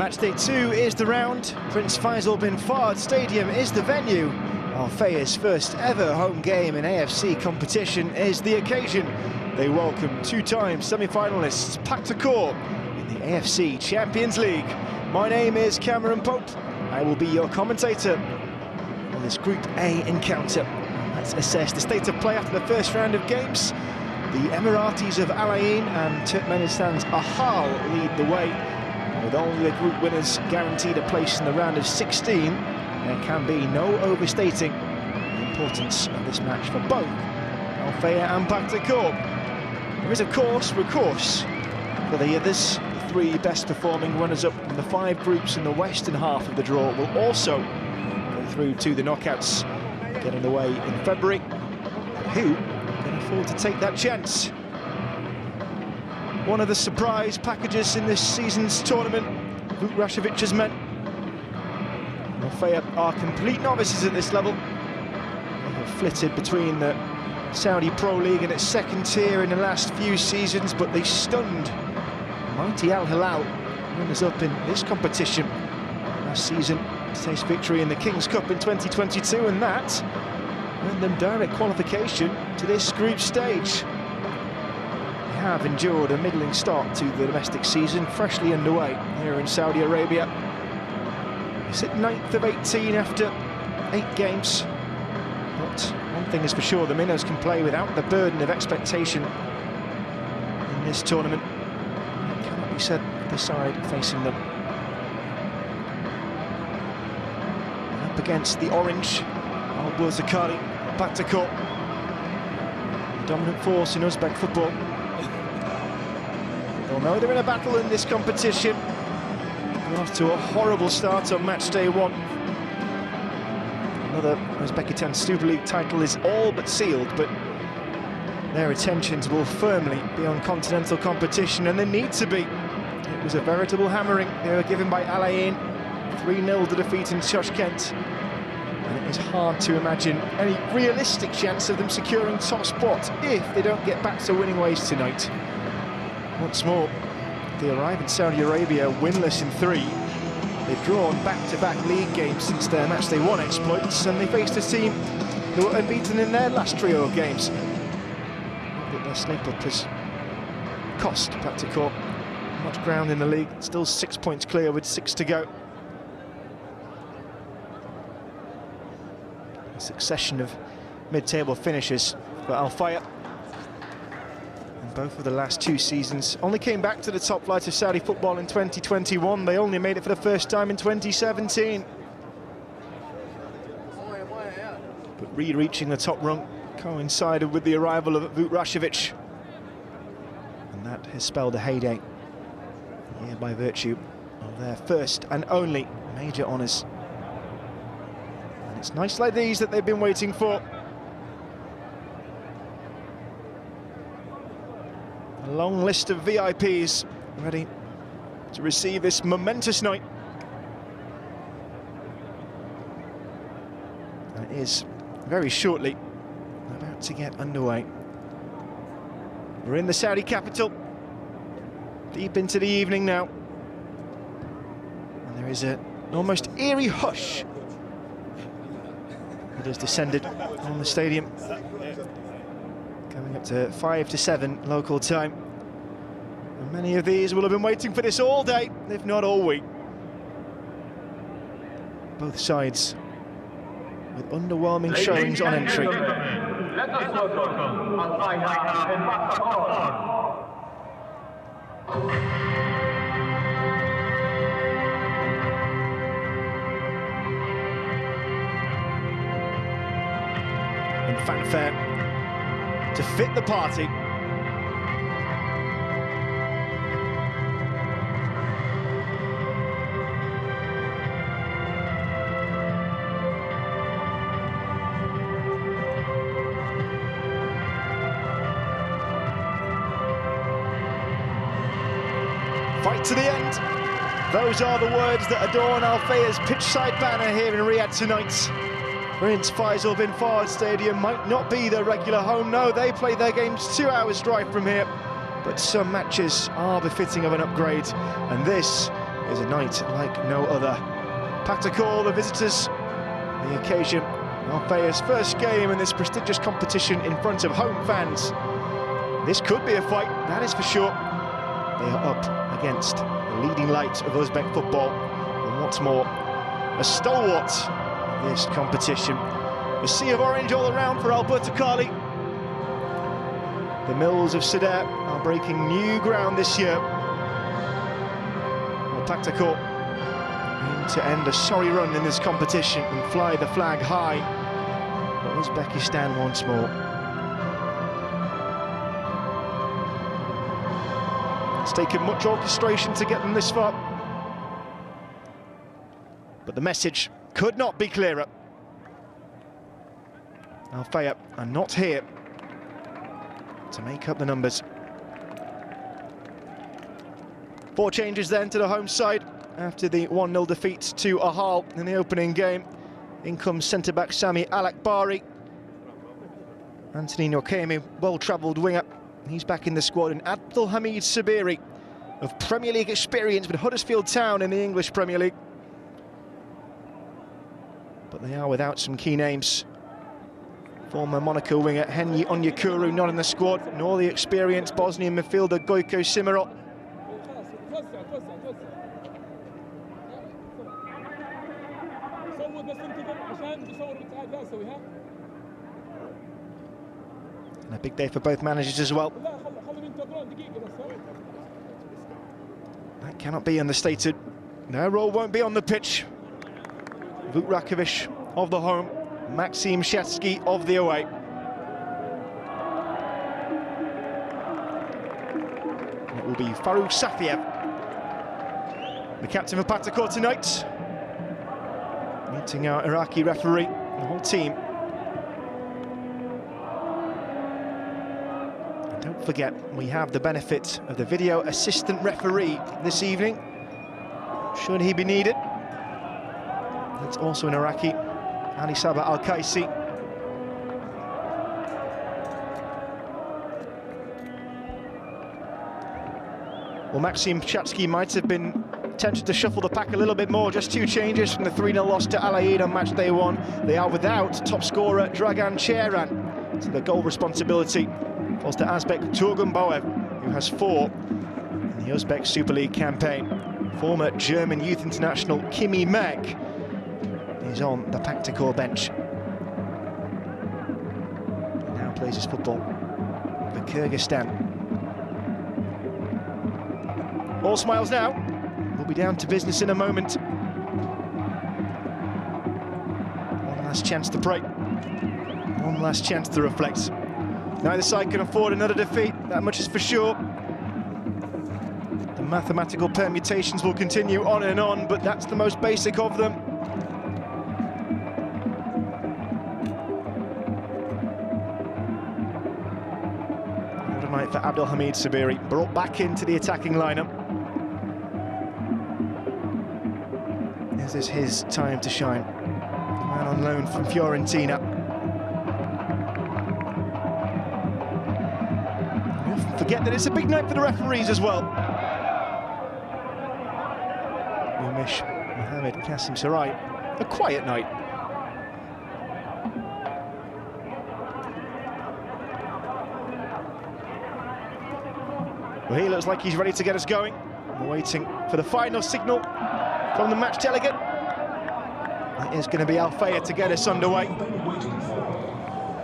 Matchday 2 is the round. Prince Faisal bin Fahd Stadium is the venue. Al Fayha's first ever home game in AFC competition is the occasion. They welcome two-time semi-finalists Pakhtakor in the AFC Champions League. My name is Cameron Pope. I will be your commentator on this Group A encounter. Let's assess the state of play after the first round of games. The Emiratis of Al Ain and Turkmenistan's Ahal lead the way. With only the group winners guaranteed a place in the round of 16, there can be no overstating the importance of this match for both Al Fayha and Pakhtakor. There is, of course, recourse for the others. The three best performing runners-up from the 5 groups in the western half of the draw will also go through to the knockouts, getting away in February. But who can afford to take that chance? One of the surprise packages in this season's tournament, Vutrashevic's men. Al Fayha are complete novices at this level. They have flitted between the Saudi Pro League and its second tier in the last few seasons, but they stunned mighty Al Hilal, runners-up in this competition last season, to taste victory in the King's Cup in 2022, and that earned them direct qualification to this group stage. They have endured a middling start to the domestic season, freshly underway here in Saudi Arabia. They sit 9th of 18 after 8 games. But one thing is for sure, the minnows can play without the burden of expectation in this tournament. It cannot be said of the side facing them. And up against the orange, Al-Burzakari, Pakhtakor, the dominant force in Uzbek football. They'll know they're in a battle in this competition. They're off to a horrible start on match day 1. Another Uzbekistan Super League title is all but sealed, but their attentions will firmly be on continental competition, and they need to be. It was a veritable hammering they were given by Al Ain, 3-0 to defeat in Tashkent, and it is hard to imagine any realistic chance of them securing top spot if they don't get back to winning ways tonight. Once more, they arrive in Saudi Arabia winless in 3. They've drawn back-to-back league games since their matchday 1 exploits, and they faced a team who were unbeaten in their last trio of games. But their slip-up has cost Pakhtakor much ground in the league. Still 6 points clear with 6 to go. A succession of mid-table finishes for Al Fayha. Both of the last 2 seasons only came back to the top flight of Saudi football in 2021. They only made it for the first time in 2017. But re-reaching the top rung coincided with the arrival of Vutrashevic, and that has spelled a heyday here by virtue of their first and only major honours. And it's nights like these that they've been waiting for. A long list of VIPs ready to receive this momentous night. And it is very shortly about to get underway. We're in the Saudi capital, deep into the evening now. And there is an almost eerie hush that has descended on the stadium. Coming up to 5 to 7 local time. And many of these will have been waiting for this all day, if not all week. Both sides with underwhelming showings on entry. Let us welcome Al Fayha and Pakhtakor. In fanfare to fit the party. Fight to the end. Those are the words that adorn Al Fayha's pitchside banner here in Riyadh tonight. Prince Faisal bin Fahd Stadium might not be their regular home. No, they play their games 2 hours drive from here. But some matches are befitting of an upgrade, and this is a night like no other. Pakhtakor, the visitors, the occasion of Fayha's first game in this prestigious competition in front of home fans. This could be a fight, that is for sure. They are up against the leading light of Uzbek football, and what's more, a stalwart of this competition. A sea of orange all around for Pakhtakor. The Mills of Sadr are breaking new ground this year. Well, Pakhtakor aim to end a sorry run in this competition and fly the flag high for Uzbekistan once more. It's taken much orchestration to get them this far, but the message could not be clearer. Fayha are not here to make up the numbers. 4 changes then to the home side after the 1-0 defeat to Ahal in the opening game. In comes centre-back Sami Alakbari. Anthony Nokemi, well-travelled winger. He's back in the squad, and Abdulhamid Sabiri of Premier League experience with Huddersfield Town in the English Premier League. But they are without some key names. Former Monaco winger Henyi Onyekuru not in the squad, nor the experienced Bosnian midfielder Gojko Simirov. And a big day for both managers as well. That cannot be understated. Their role won't be on the pitch. Vuk Rakovic of the home, Maxim Shatsky of the away. And it will be Farouk Safiev, the captain of Pakhtakor tonight, meeting our Iraqi referee, the whole team. And don't forget, we have the benefit of the video assistant referee this evening, should he be needed. It's also an Iraqi, Ali Sabah Al-Kaisi. Well, Maxim Shatsky might have been tempted to shuffle the pack a little bit more. Just 2 changes from the 3-0 loss to Al Ain on match day 1. They are without top scorer Dragan Cheran, so the goal responsibility falls to Azbek Turgunboev, who has 4 in the Uzbek Super League campaign. Former German youth international Kimi Mek is on the Pakhtakor bench. He now plays his football for Kyrgyzstan. All smiles now. We'll be down to business in a moment. One last chance to pray. One last chance to reflect. Neither side can afford another defeat, that much is for sure. The mathematical permutations will continue on and on, but that's the most basic of them. What a night for Abdulhamid Sabiri, brought back into the attacking lineup. This is his time to shine. The man on loan from Fiorentina. We often forget that it's a big night for the referees as well. Umish Mohamed Qasim Sarai, a quiet night. Well, he looks like he's ready to get us going. We're waiting for the final signal from the match delegate. It is going to be Fayha to get us underway.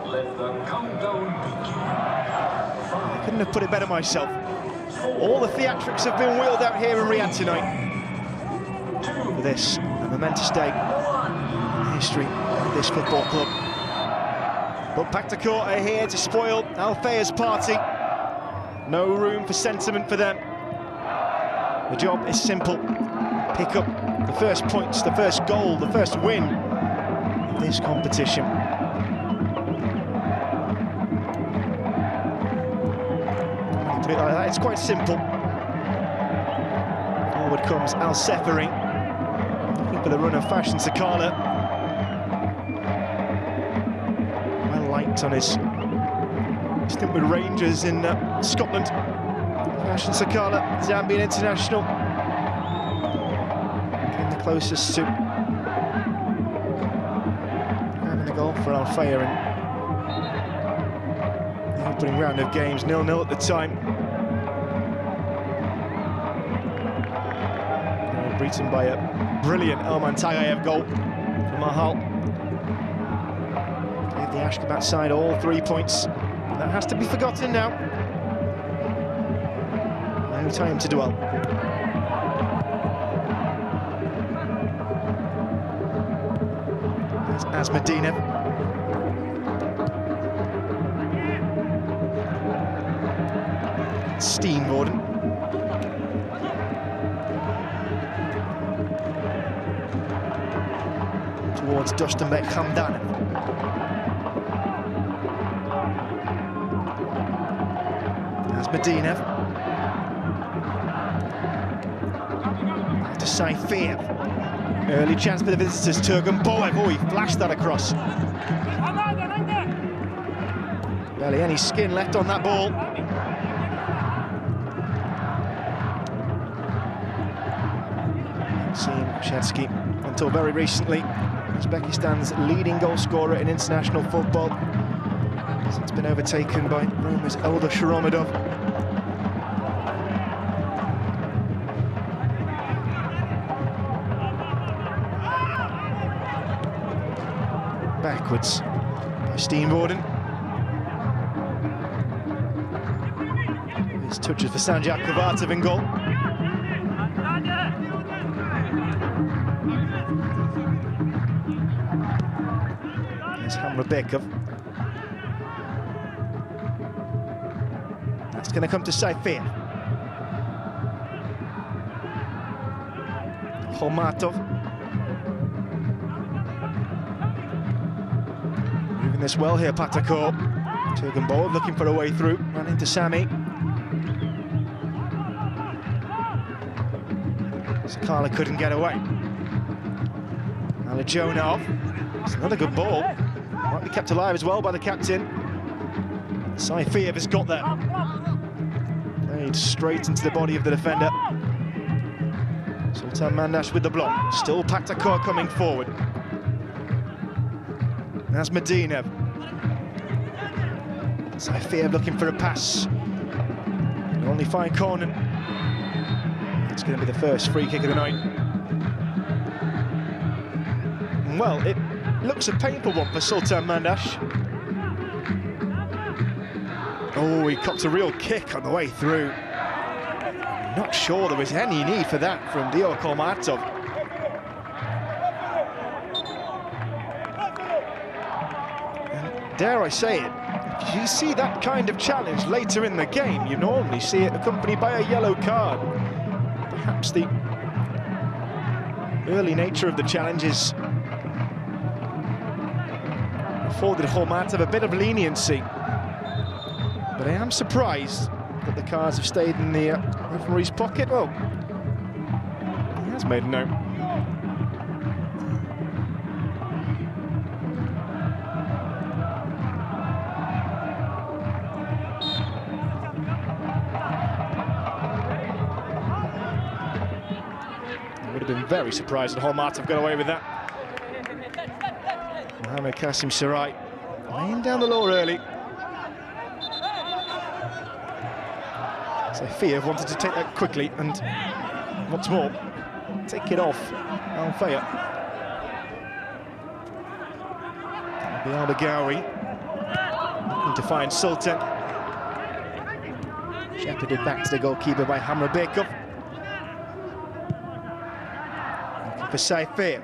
Let the countdown begin. I couldn't have put it better myself. All the theatrics have been wheeled out here in Riyadh tonight for this a momentous day in the history of this football club. But Pakhtakor are here to spoil Fayha's party. No room for sentiment for them. The job is simple. Pick up the first points, the first goal, the first win of this competition. Put it like that, it's quite simple. Forward comes Al Seferi, looking for the run of Fashion Sakala. Well liked on his stint with Rangers in Scotland. Fashion Sakala, Zambian international. closest to having a goal for Fayha in the opening round of games. 0-0 at the time. Beaten by a brilliant Elman Tagayev goal from Mahal. Gave the Ashgabat side all 3 points. And that has to be forgotten now. No time to dwell. There's Asmedina. Steenvoorden. Towards Dustenbeck Hamdan. Asmedina. To Fayha. Early chance for the visitors. Turgan Boev. Oh, he flashed that across. Barely any skin left on that ball. Seen Shevsky until very recently Uzbekistan's leading goal scorer in international football. It's been overtaken by Roma's Eldar Shoromadov. Backwards by Steenvoorden. His touches for Sanjak Kovatov in goal. There's Hamrabekov. That's going to come to Fayha. Holmatov. Moving this well here, Pakhtakor. Turgan Boev looking for a way through. Ran into Sami. Sakala couldn't get away. Alijonov. It's another good ball. Might be kept alive as well by the captain. Fayha has got there. Played straight into the body of the defender. Sultan Mandash with the block. Still Pakhtakor coming forward. Asmedina. Fayha looking for a pass. Can only find Cornan. It's going to be the first free kick of the night. Well, it looks a painful one for Sultan Mandash. Oh, he copped a real kick on the way through. Not sure there was any need for that from Dior Kolmatov. And dare I say it, if you see that kind of challenge later in the game, you normally see it accompanied by a yellow card. Perhaps the early nature of the challenges afforded Holmatov a bit of leniency. But I am surprised that the cards have stayed in the referee's pocket. Well, he has made a note. I would have been very surprised that Holmatov got away with that. Mohamed Qasim Sarai laying down the law early. Fayha wanted to take that quickly and once more take it off Fayha. That'll be Al-Baghawi looking to find Sultan. Shepherded back to the goalkeeper by Hamrabekov. Looking for Fayha.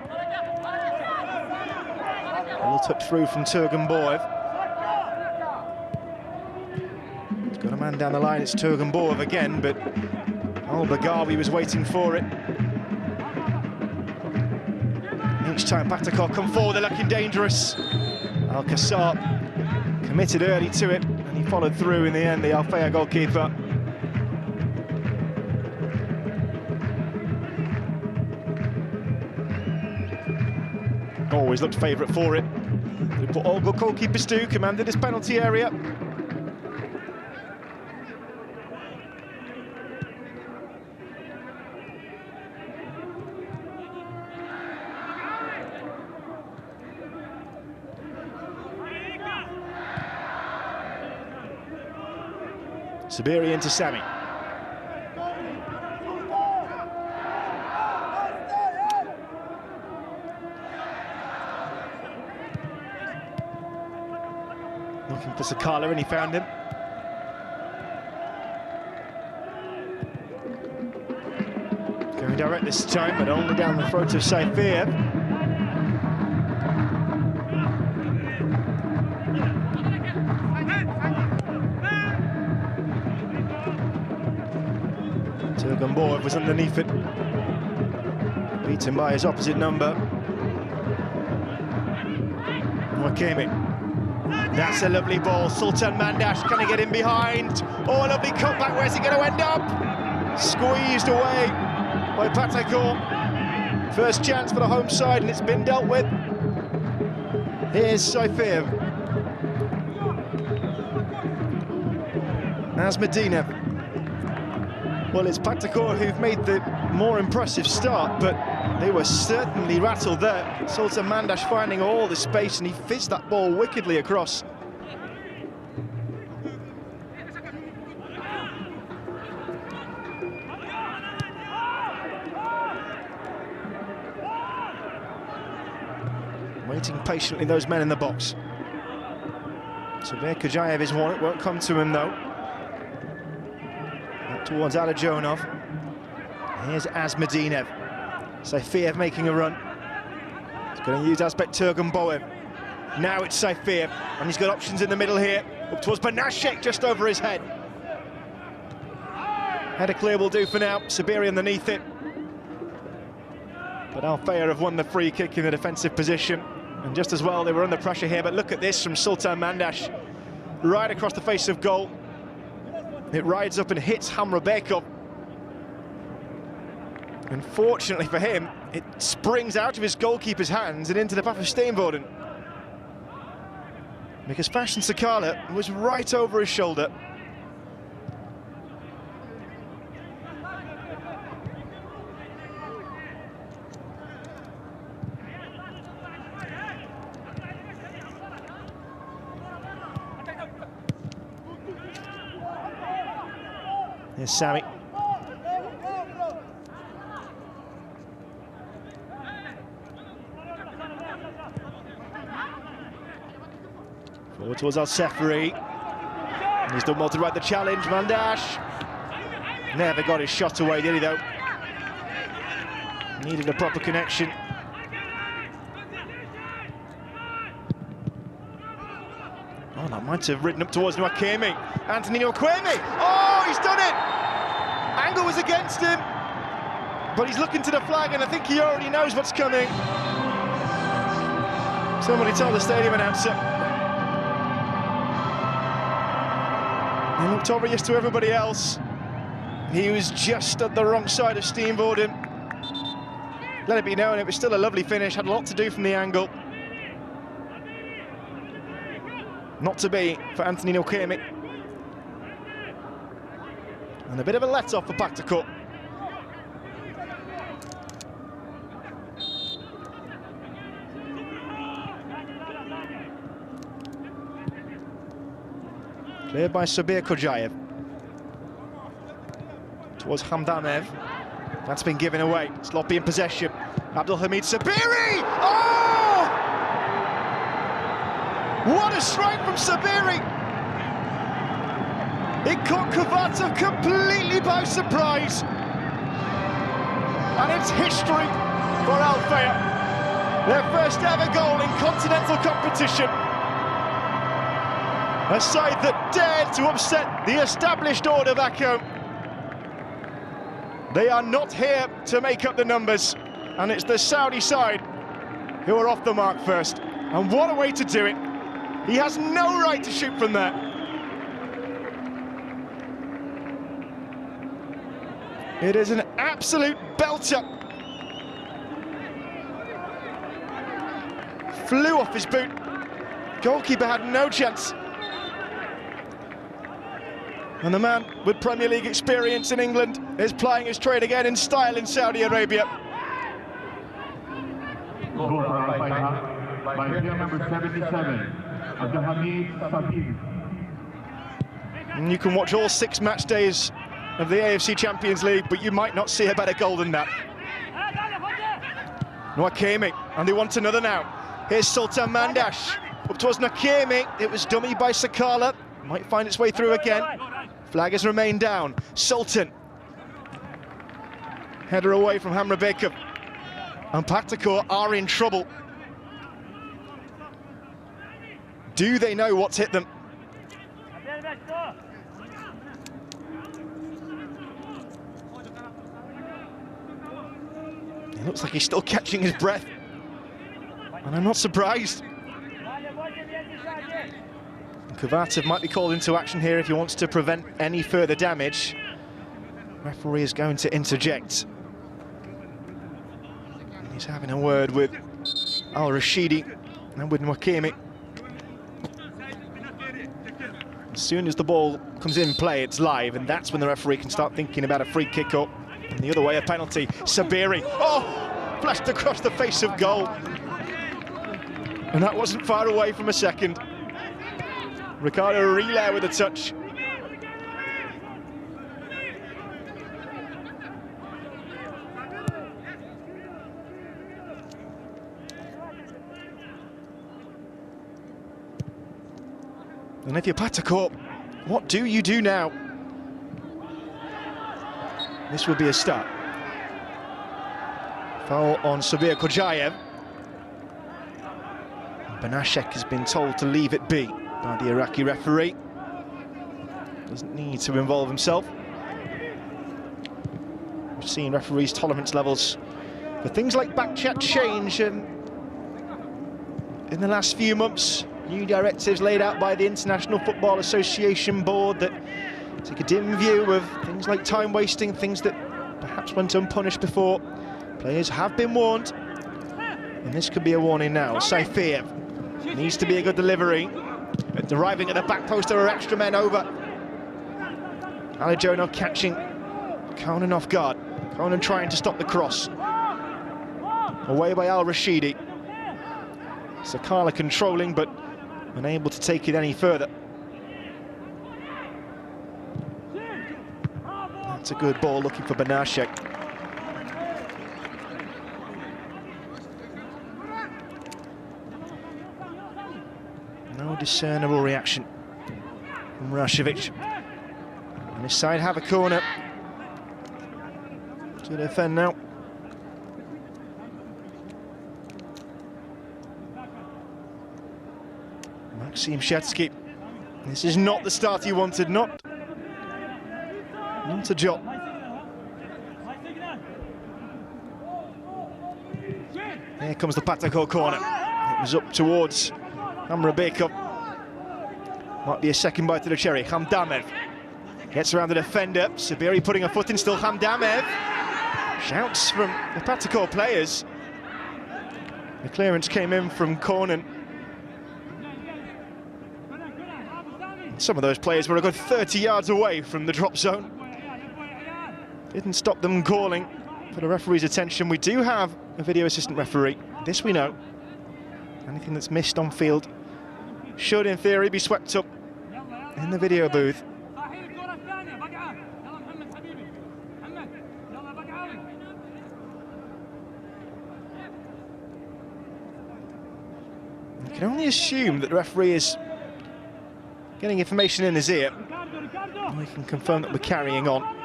A little touch through from Turgan Boev. Got a man down the line, it's Turgan Boev again, but Al-Baghawi was waiting for it. Each time Pakhtakor come forward, they're looking dangerous. Al-Qassar committed early to it, and he followed through in the end, the Fayha goalkeeper. Always looked favourite for it. What all good goalkeepers do, commanded his penalty area. Sabiri into Sami. Looking for Sakala, and he found him. Going direct this time, but only down the throat of Fayha. Turganboev was underneath it. Beaten by his opposite number. Wakemi. That's a lovely ball. Sultan Mandash, can he get in behind? Oh, a lovely cutback. Where's he going to end up? Squeezed away by Pakhtakor. First chance for the home side, and it's been dealt with. Here's Fayha. Asmedinov. Well, it's Pakhtakor who've made the more impressive start, but they were certainly rattled there. Sultan Mandash finding all the space, and he fizzed that ball wickedly across. Waiting patiently, those men in the box. Sabir Kujayev is one, it won't come to him though. Back towards Alajonov. Here's Asmedinov. Fayha making a run. He's going to use Asbek Turganboev. Now it's Fayha, and he's got options in the middle here. Up towards Banashek, just over his head. Header clear will do for now. Sabiri underneath it. But Fayha have won the free kick in the defensive position. And just as well, they were under pressure here. But look at this from Sultan Mandash. Right across the face of goal. It rides up and hits Hamrabekov. Unfortunately for him, it springs out of his goalkeeper's hands and into the path of Steenvoorden. Because Fashion Sakala was right over his shoulder. Here's Sami. Forward towards Al-Sefri. He's done well to ride the challenge. Mandash never got his shot away, did he, though? Needed a proper connection. Oh, that might have ridden up towards Wakemi. Anthony Wakemi. Oh, he's done it! Angle was against him, but he's looking to the flag, and I think he already knows what's coming. Somebody told the stadium announcer. He looked obvious to everybody else. He was just at the wrong side of Steenvoorden. Let it be known, it was still a lovely finish, had a lot to do from the angle. Not to be for Anthony Wakemi. And a bit of a let-off for Pakhtakor. Cleared by Sabir Kujayev. Towards Hamdanev. That's been given away. Sloppy in possession. Abdulhamid Sabiri! Oh! What a strike from Sabiri! It caught Kvata completely by surprise. And it's history for Fayha. Their first ever goal in continental competition. A side that dared to upset the established order back home. They are not here to make up the numbers, and it's the Saudi side who are off the mark first. And what a way to do it. He has no right to shoot from there. It is an absolute belter. Flew off his boot. Goalkeeper had no chance. And the man with Premier League experience in England is plying his trade again in style in Saudi Arabia. Goal for Fayha by player number 77, Abdulhamid Sabiri. And you can watch all 6 match days of the AFC Champions League, but you might not see a better goal than that. Nwakemi, and they want another now. Here's Sultan Mandash. Up towards Nwakemi. It was dummy by Sakala. Might find its way through again. Flag has remained down. Sultan. Header away from Hamrabekum. And Pakhtakor are in trouble. Do they know what's hit them? It looks like he's still catching his breath. And I'm not surprised. Kovacev might be called into action here if he wants to prevent any further damage. Referee is going to interject. He's having a word with Al-Rashidi and with Nwakemi. As soon as the ball comes in play, it's live, and that's when the referee can start thinking about a free kick up. And the other way, a penalty. Sabiri, oh, flashed across the face of goal. And that wasn't far away from a second. Ricardo Relay with a touch. And if you're Pakhtakor, what do you do now? This will be a start. Foul on Sabir Kojayev. Banashek has been told to leave it be by the Iraqi referee. Doesn't need to involve himself. We've seen referees' tolerance levels for things like backchat change in the last few months. New directives laid out by the International Football Association board that take a dim view of things like time wasting, things that perhaps went unpunished before. Players have been warned, and this could be a warning now. Fayha needs to be a good delivery. Arriving at the back post, there are extra men over. Alijonov catching Conan off guard. Conan trying to stop the cross. Away by Al-Rashidi. Sakala controlling, but unable to take it any further. That's a good ball, looking for Banashek. No discernible reaction from Rashevic. On this side, have a corner to defend now. Maxim Shetsky. This is not the start he wanted, not a job. Here comes the Pakhtakor corner. It was up towards Hamrabekum. Might be a second bite to the cherry. Hamdamev gets around the defender. Sabiri putting a foot in, still Hamdamev. Shouts from the Pakhtakor players. The clearance came in from Cornan. Some of those players were a good 30 yards away from the drop zone. Didn't stop them calling for the referee's attention. We do have a video assistant referee. This we know. Anything that's missed on field should, in theory, be swept up in the video booth. You can only assume that the referee is getting information in his ear. We can confirm that we're carrying on.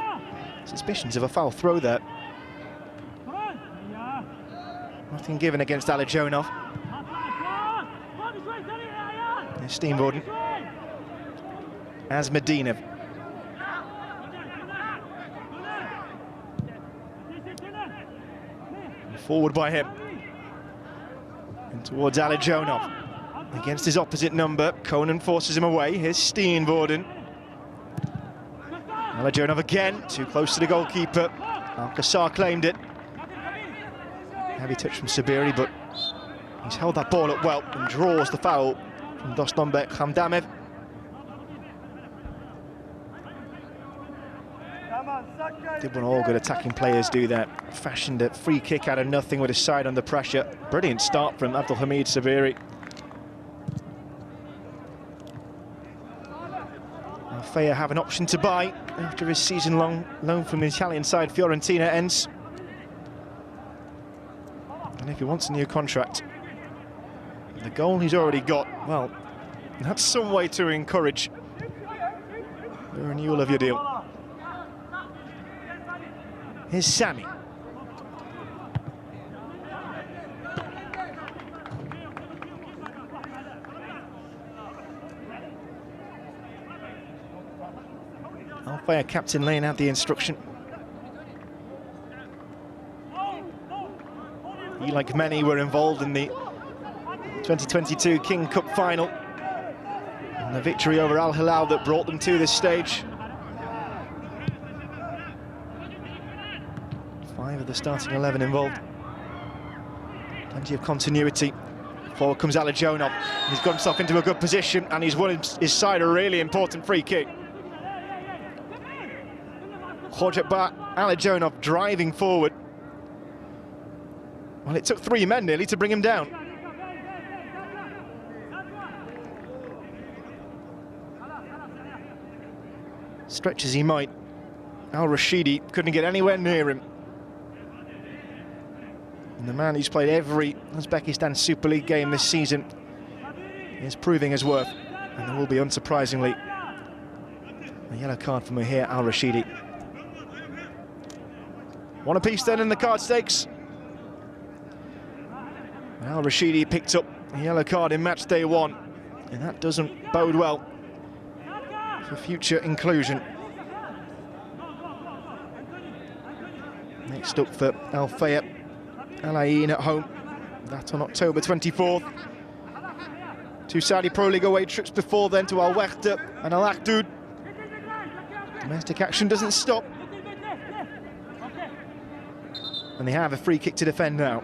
Suspicions of a foul throw there. Nothing given against Alijonov. There's Steenvoorden. As Medinov. Forward by him. And towards Alijonov. Against his opposite number, Conan forces him away. Here's Steenvoorden. Alijonov again, too close to the goalkeeper. Al-Qassar claimed it. Heavy touch from Sabiri, but he's held that ball up well and draws the foul from Dostonbek Hamdamev. Did what all good attacking players do there. Fashioned a free kick out of nothing with his side under pressure. Brilliant start from Abdulhamid Sabiri. Fayha have an option to buy after his season-long loan from the Italian side Fiorentina ends. And if he wants a new contract, the goal he's already got, well, that's some way to encourage the renewal of your deal. Here's Sammy. Fayha captain laying out the instruction. He, like many, were involved in the 2022 King Cup final and the victory over Al Hilal that brought them to this stage. 5 of the starting 11 involved. Plenty of continuity. Forward comes Alajonov. He's got himself into a good position and he's won his side a really important free kick. Alajonov driving forward. Well, it took 3 men nearly to bring him down. Stretch as he might, Al-Rashidi couldn't get anywhere near him. And the man who's played every Uzbekistan Super League game this season is proving his worth. And there will be, unsurprisingly, a yellow card for Mahir Al-Rashidi. One apiece then in the card stakes. Al-Rashidi picked up a yellow card in match day 1, and that doesn't bode well for future inclusion. Next up for Al Fayha, Al Ain at home. That on October 24th. 2 Saudi Pro League away trips before then to Al Wahda and Al Akhdud. Domestic action doesn't stop. And they have a free kick to defend now.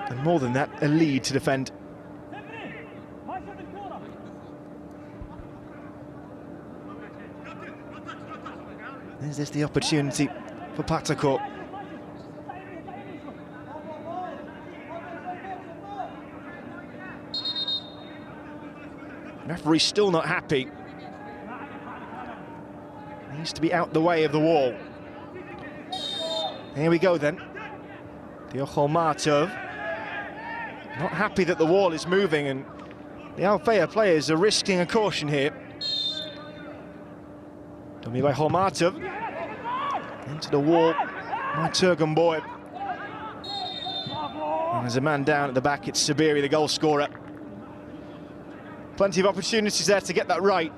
And more than that, a lead to defend. Is this the opportunity for Pakhtakor? Referee's still not happy. He needs to be out the way of the wall. Here we go then. Kholmatov. Not happy that the wall is moving, and the Al Fayha players are risking a caution here. Done by Kholmatov. Into the wall by Turgunboyev. And there's a man down at the back, it's Sabiri, the goal scorer. Plenty of opportunities there to get that right.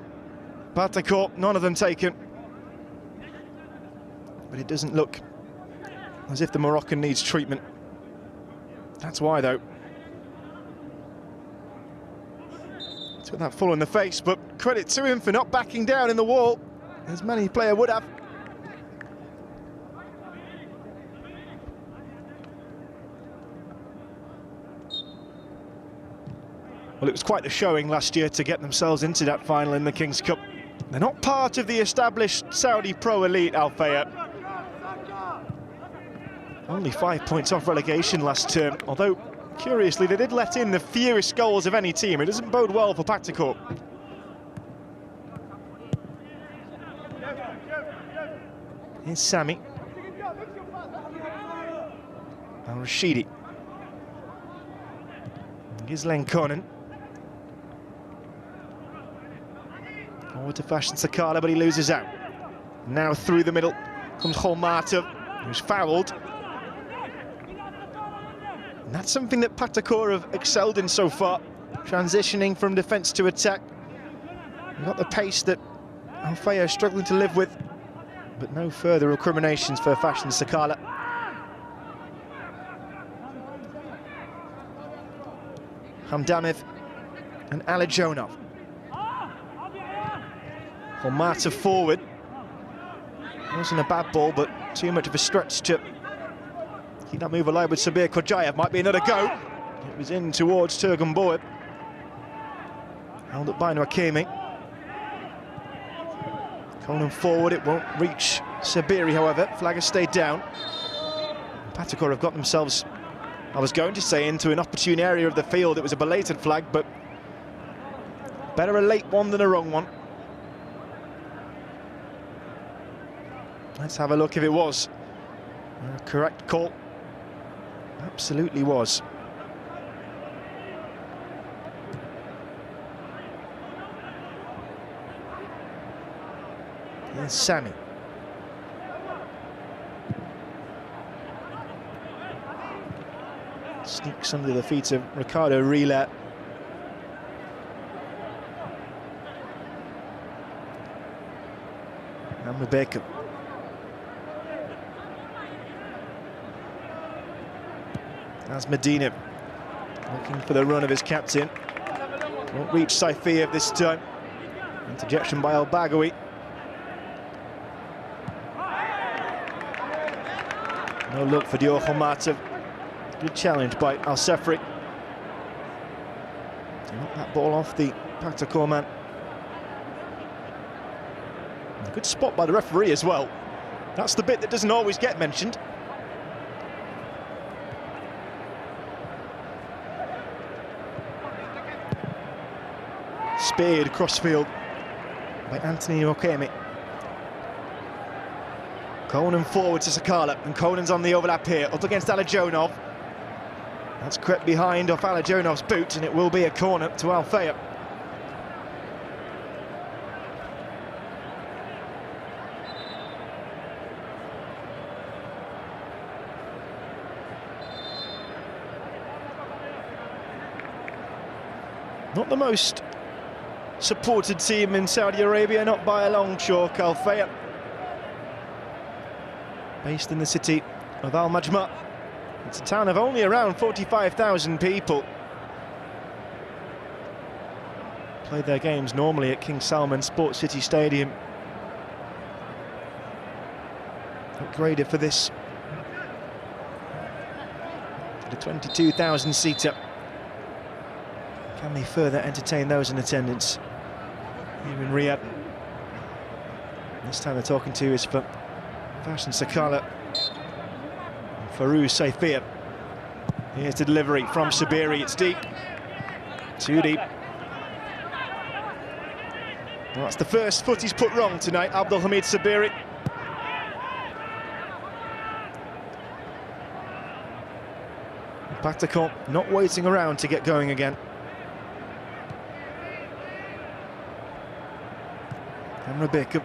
Pakhtakor, none of them taken. But it doesn't look as if the Moroccan needs treatment. That's why, though. Took that full in the face, but credit to him for not backing down in the wall, as many players would have. Well, it was quite the showing last year to get themselves into that final in the King's Cup. They're not part of the established Saudi Pro Elite, Al Fayha. Only 5 points off relegation last term, although, curiously, they did let in the fewest goals of any team. It doesn't bode well for Pakhtakor. Here's Sami. Al-Rashidi. Gizlen Konan. Forward to Fashion Sakala, but he loses out. Now through the middle comes Kholmatov, who's fouled. And that's something that Pakhtakor have excelled in so far, transitioning from defence to attack. They've got the pace that Al Fayha is struggling to live with, but no further recriminations for Fashion Sakala. Hamdamev and Alajonov. Kholmatov forward. Wasn't a bad ball, but too much of a stretch to keep that move alive with Sabir Kodjayev. Might be another go. It was in towards Turgunboyev. Held up by Nwakemi. Conan forward, it won't reach Sabiri, however. Flag has stayed down. Pakhtakor have got themselves, I was going to say, into an opportune area of the field. It was a belated flag, but better a late one than a wrong one. Let's have a look if it was a correct call. Absolutely was. Here's Sammy. Sneaks under the feet of Ricardo Rila. And Rebecca. As Medina looking for the run of his captain. Won't reach Fayha this time. Interjection by El-Baghawi. No look for Dior Matov. Good challenge by Al-Sefri. Knock that ball off the Pakhtakor man. Good spot by the referee as well. That's the bit that doesn't always get mentioned. Speared across field by Anthony Okemi. Conan forward to Sakala, and Conan's on the overlap here, up against Alajonov. That's crept behind off Alajonov's boot, and it will be a corner to Al-Fayha. Not the most supported team in Saudi Arabia, not by a long chalk, Al-Fayha. Based in the city of Al-Majma'. It's a town of only around 45,000 people. Play their games normally at King Salman Sports City Stadium. Upgraded for this. The 22,000 seater. Can they further entertain those in attendance here in Riyadh? This time they're talking to is for Fashion Sakala. Farouz Fayha. Here's the delivery from Sabiri. It's deep. Too deep. Well, that's the first foot he's put wrong tonight, Abdulhamid Sabiri. Pakhtakor not waiting around to get going again. And Rebecca.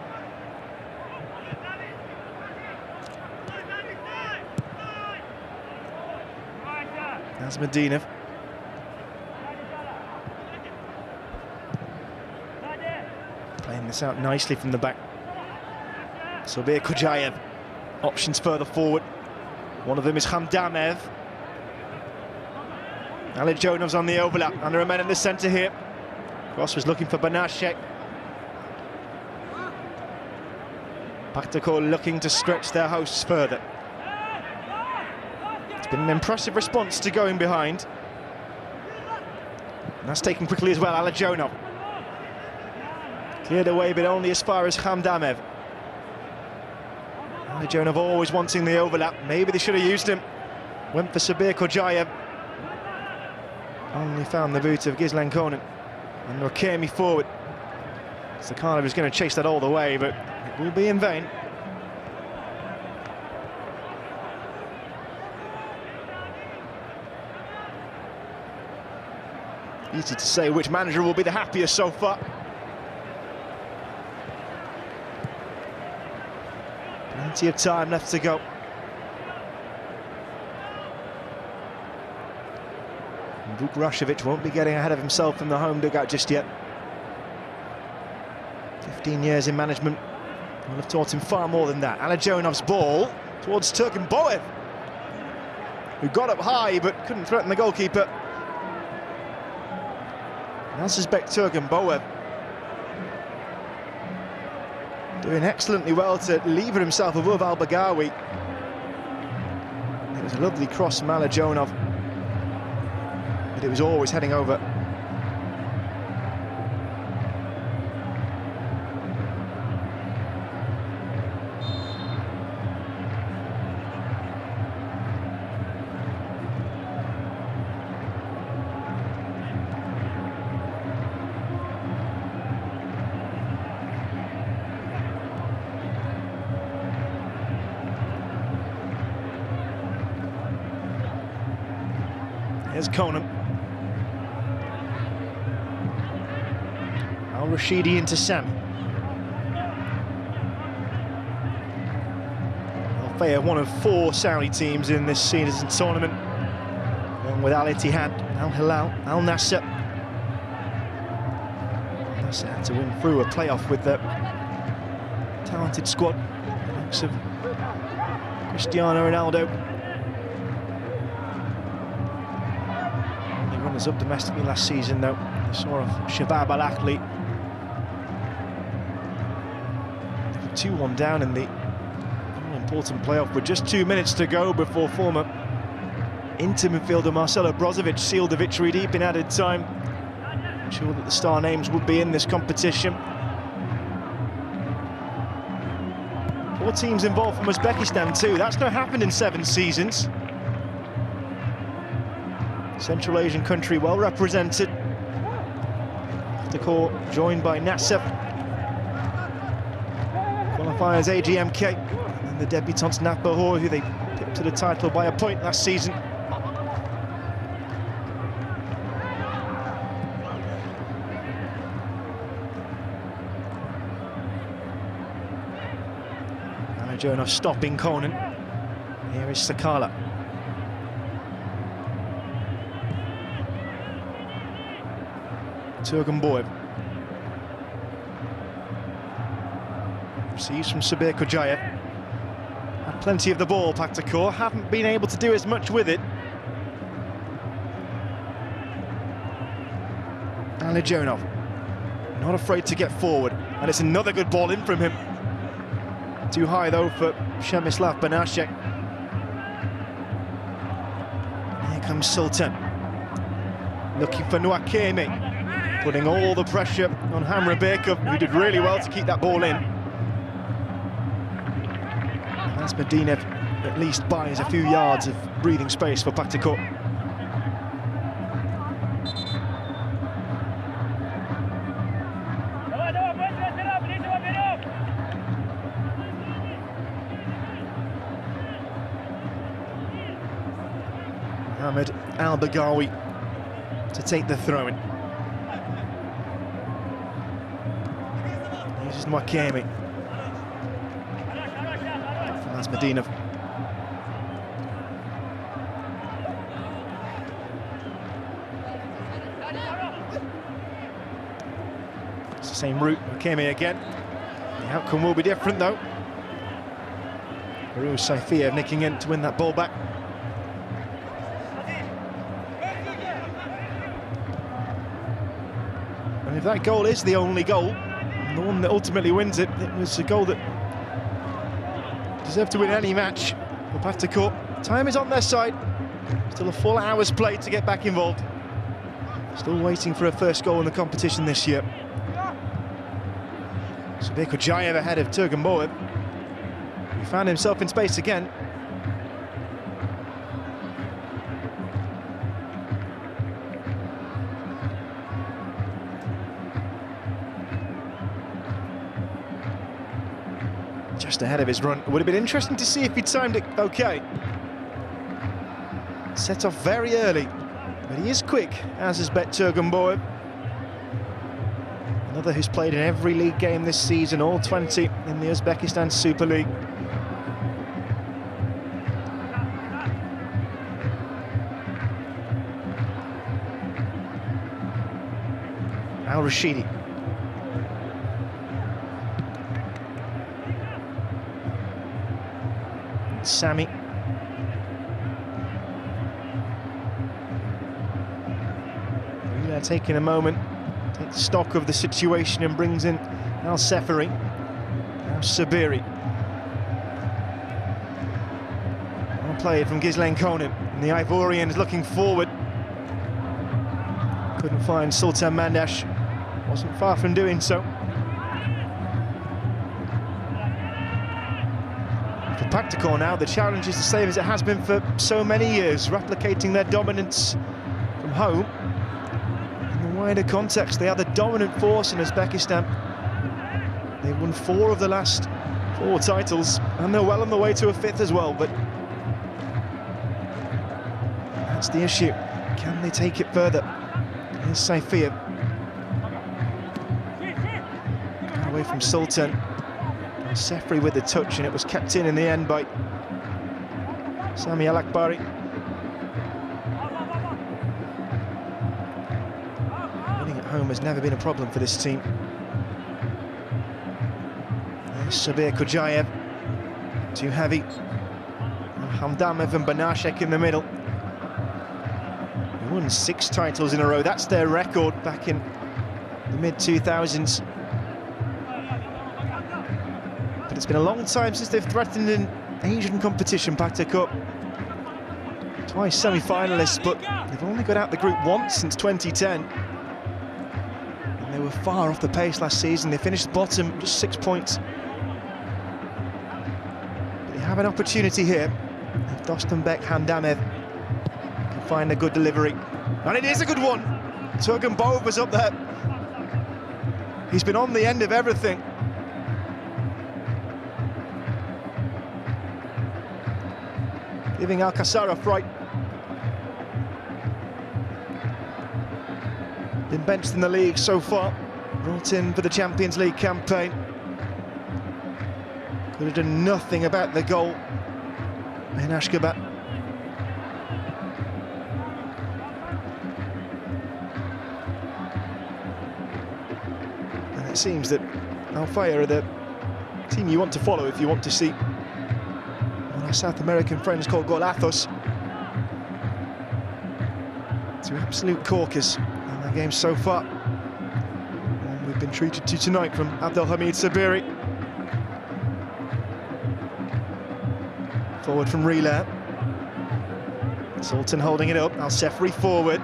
That's Medina. Playing this out nicely from the back. Sobir Kojayev. Options further forward. One of them is Hamdamev. Alajonov's on the overlap, and there are men in the centre here. Cross was looking for Banashe. Pakhtakor looking to stretch their hosts further. It's been an impressive response to going behind. And that's taken quickly as well, Alajonov. Cleared away, but only as far as Hamdamev. Alajonov always wanting the overlap. Maybe they should have used him. Went for Sabir Kojayev. Only found the boot of Gislan Konan. And Okemi forward. Sakala was going to chase that all the way, but it will be in vain. Easy to say which manager will be the happiest so far. Plenty of time left to go. Vuk Rashovic won't be getting ahead of himself in the home dugout just yet. 15 years in management will have taught him far more than that. Alajonov's ball towards Turkin Boev, who got up high but couldn't threaten the goalkeeper. I suspect Turkin Boev doing excellently well to lever himself above El-Baghawi. It was a lovely cross from Alajonov, but it was always heading over. Here's Conan. Al-Rashidi into Sam. Fayha, one of 4 Saudi teams in this season tournament, along with Al Ittihad, Al Hilal, Al Nasser. Nasser had to win through a playoff with the talented squad, likes of Cristiano Ronaldo. Only runners up domestically last season, though. They saw of Shabab Al Ahli. 2-1 down in the important playoff with just 2 minutes to go before former Inter midfielder Marcelo Brozovic sealed the victory deep in added time. I'm sure that the star names would be in this competition. 4 teams involved from Uzbekistan too. That's not happened in 7 seasons. Central Asian country well represented. Pakhtakor joined by Nasser. Qualifiers AGMK. And the debutants Nafbahor, who they picked to the title by a point last season. Jonah stopping Conan. Here is Sakala. Turganboyev. Receives from Sabir Kojayev. Had plenty of the ball, Pakhtakor. Haven't been able to do as much with it. Alijonov. Not afraid to get forward. And it's another good ball in from him. Too high though for Przemysław Banaszek. Here comes Sultan. Looking for Nwakeme. Putting all the pressure on Hamra Bekov, who did really well to keep that ball in. Asmadinev at least buys a few yards of breathing space for Pakhtakor. Ahmed Al-Baghawi to take the throw-in. This is Nwakeme. From Asmadinev. It's the same route, Nwakeme again. The outcome will be different though. Aruz Saifiev nicking in to win that ball back. And if that goal is the only goal, the one that ultimately wins it, it was a goal that deserved to win any match for Pakhtakor. Time is on their side. Still a full hour's play to get back involved. Still waiting for a first goal in the competition this year. Sabir Kojayev ahead of Turganboyev. He found himself in space again. Just ahead of his run. It would have been interesting to see if he timed it okay. Set off very early, but he is quick, as is Bet Turganboyev. Another who's played in every league game this season, all 20 in the Uzbekistan Super League. Al-Rashidi. Sami. Really taking a moment, takes stock of the situation and brings in Al-Seferi. Now Sabiri. Well played from Ghislain Conan. And the Ivorians looking forward. Couldn't find Sultan Mandash. Wasn't far from doing so. For Pakhtakor now, the challenge is the same as it has been for so many years, replicating their dominance from home. In the wider context, they are the dominant force in Uzbekistan. They won 4 of the last 4 titles, and they're well on the way to a 5th as well, but that's the issue. Can they take it further? Here's Fayha. Away from Sultan. Sefri with the touch, and it was kept in the end by Sami Al-Akbari. Winning at home has never been a problem for this team. There's Sabir Kojayev, too heavy. And Hamdamev and Banashek in the middle. They won 6 titles in a row. That's their record back in the mid-2000s. But it's been a long time since they've threatened an Asian competition, Pakhtakor. Twice semi-finalists, but they've only got out the group once since 2010. And they were far off the pace last season. They finished bottom, just 6 points. But they have an opportunity here. If Dostenbek Hamdamev can find a good delivery. And it is a good one! Turgenbov was up there. He's been on the end of everything. Giving Alcazar a fright. Been benched in the league so far. Brought in for the Champions League campaign. Could have done nothing about the goal in Ashgabat. And it seems that Fayha are the team you want to follow if you want to see our South American friends called golazos. To absolute corkers in their games so far. And we've been treated to tonight from Abdelhamid Sabiri. Forward from Rila. Sultan holding it up. Al-Sefri forward.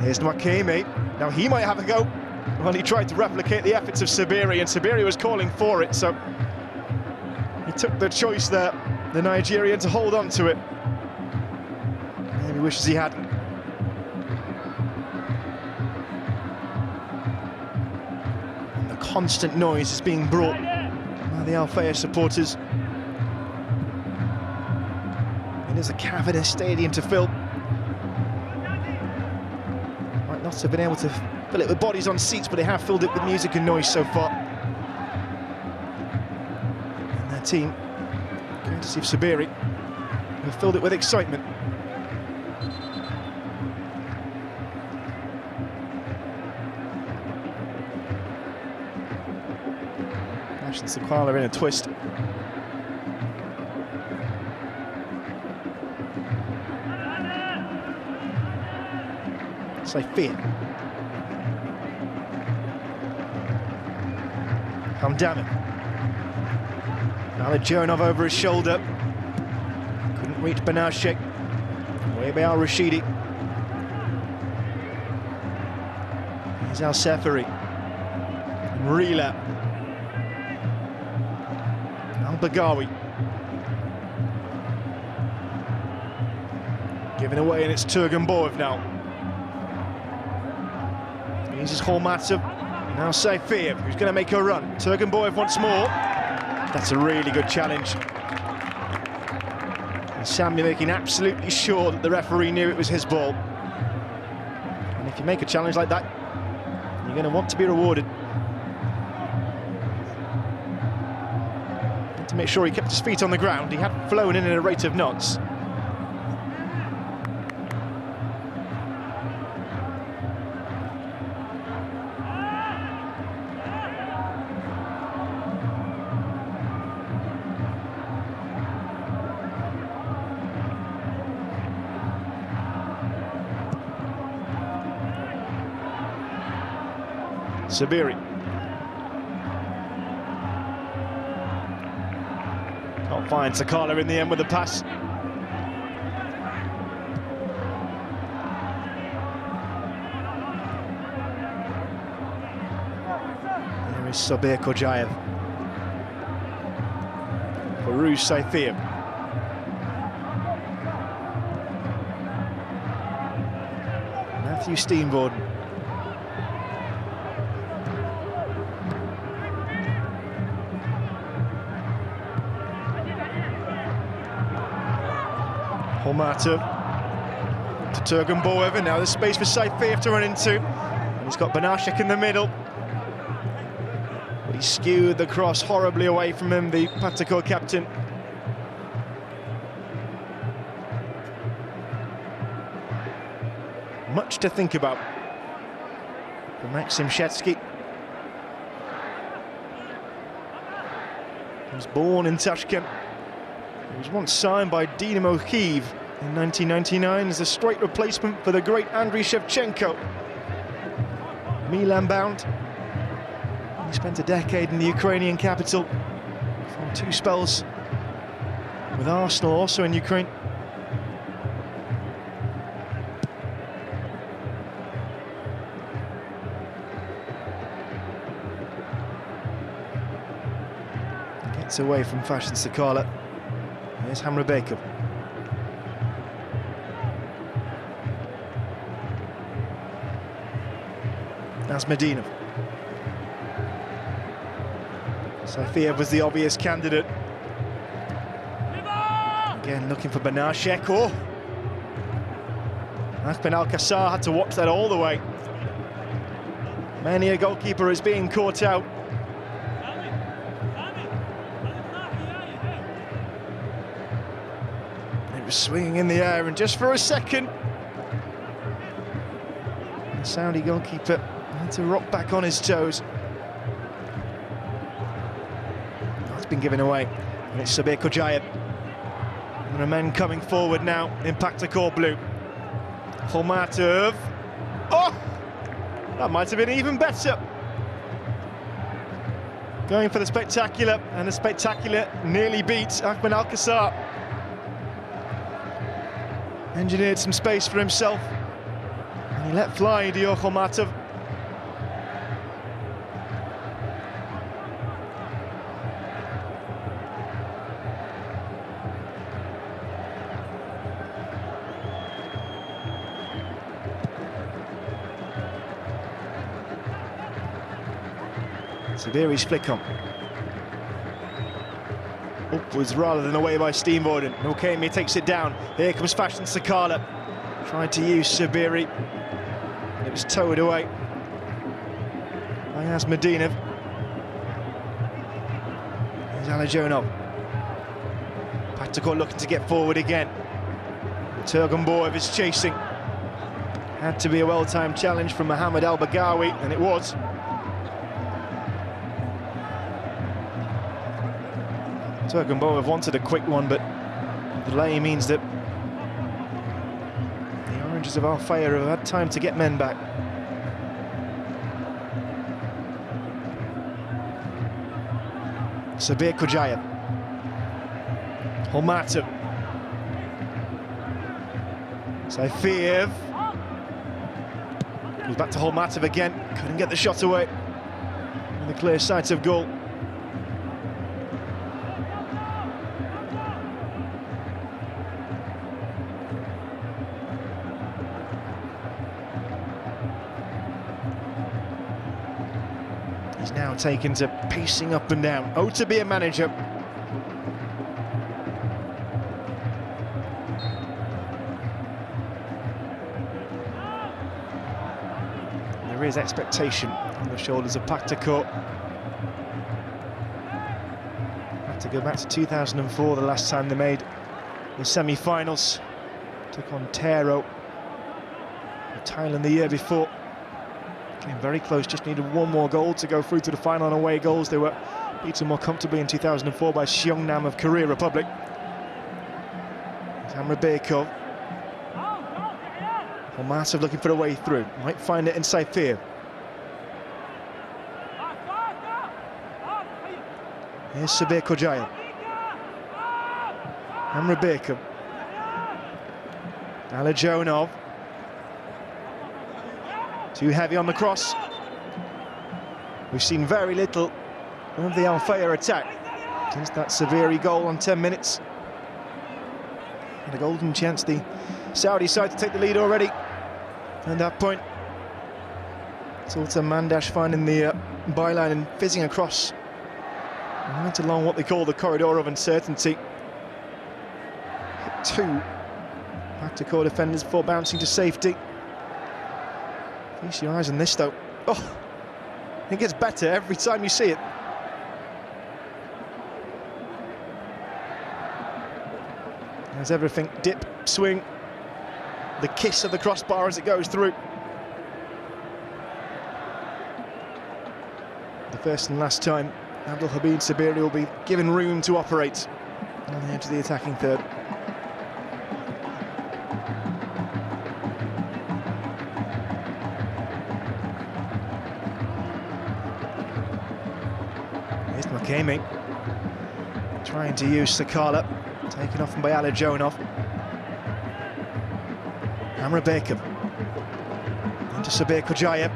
Here's Nwakemi. Now he might have a go. Well, he tried to replicate the efforts of Sabiri, and Sabiri was calling for it, so he took the choice there, the Nigerian, to hold on to it. Maybe wishes he hadn't. And the constant noise is being brought by the Fayha supporters. It is a cavernous stadium to fill. Might not have been able to fill it with bodies on seats, but they have filled it with music and noise so far. Team, courtesy of Sabiri, have filled it with excitement. Ashton Sequala in a twist. Fayha. Hamdamev. Alijonov over his shoulder. Couldn't reach Banashek. Way by Al-Rashidi. Here's Al-Sefri. Rila. Al-Bagawi. Given away, and it's Turgenbov now. Here's his Hormatov. Now Fayha, who's going to make a run. Turgenbov once more. That's a really good challenge. And Sami making absolutely sure that the referee knew it was his ball. And if you make a challenge like that, you're going to want to be rewarded. And to make sure he kept his feet on the ground, he had flown in at a rate of knots. Sabiri. Can't find Sakala in the end with the pass. There is Sabir Kojayev. For Fayha. Matthew Steenvoorden. Hormatov. To Turgunboev, and now there's space for Fayha to run into. And he's got Banashek in the middle. But he skewed the cross horribly away from him, the Pakhtakor captain. Much to think about for Maxim Shetsky. He was born in Tashkent. He was once signed by Dynamo Kyiv in 1999 as a straight replacement for the great Andriy Shevchenko. Milan bound. He spent a decade in the Ukrainian capital, from 2 spells with Arsenal, also in Ukraine. Gets away from Fashion Sakala. Here's Hamra Baker. Asmedinov. Fayha was the obvious candidate. Again, looking for Banashek. Oh! Ahmed Al-Kassar had to watch that all the way. Many a goalkeeper is being caught out. It was swinging in the air, and just for a second, the Saudi goalkeeper had to rock back on his toes. That's been given away. And it's Sabir Kojayev. And the men coming forward now in Pakhtakor blue. Holmatov. Oh! That might have been even better. Going for the spectacular, and the spectacular nearly beats Ahmed Al-Kassar. Engineered some space for himself. And he let fly Dior Holmatov. Sabiri's flick on. Upwards rather than away by Steenvoorden. Nokemi takes it down. Here comes Fashion Sakala. Tried to use Sabiri. And it was towed away by Asmedinov. Here's Alajonov. Pakhtakor looking to get forward again. Turgunboev is chasing. Had to be a well-timed challenge from Mohamed Al-Bagawi, and it was. Turgunboev wanted a quick one, but delay means that the Oranges of Fayha have had time to get men back. Sabir Kojayev. Holmatov. Fayha. Goes back to Holmatov again. Couldn't get the shot away. In the clear sight of goal. He's now taken to pacing up and down. Oh, to be a manager. There is expectation on the shoulders of Pakhtakor. Have to go back to 2004, the last time they made the semi-finals. Took on Tero of Thailand the year before. Came very close, just needed one more goal to go through to the final on away goals. They were beaten more comfortably in 2004 by Seongnam of Korea Republic. Hamra Baker. Holmatov looking for a way through. Might find it in Fayha. Here's Sabir Kojayev. Hamra Baker. Alajonov. Too heavy on the cross. We've seen very little of the Fayha attack since that Sabiri goal on 10 minutes. And a golden chance, the Saudi side to take the lead already. At that point, Sultan Mandash finding the byline and fizzing across. And went along what they call the corridor of uncertainty. Hit 2 Pakhtakor defenders before bouncing to safety. Feast your eyes on this though. Oh, it gets better every time you see it. There's everything, dip, swing, the kiss of the crossbar as it goes through. The first and last time Abdelhamid Sabiri will be given room to operate on the edge of the attacking third. Here's Makemi trying to use Sakala, taken off by Alajonov. Amra Baker into Sabir Kojayev,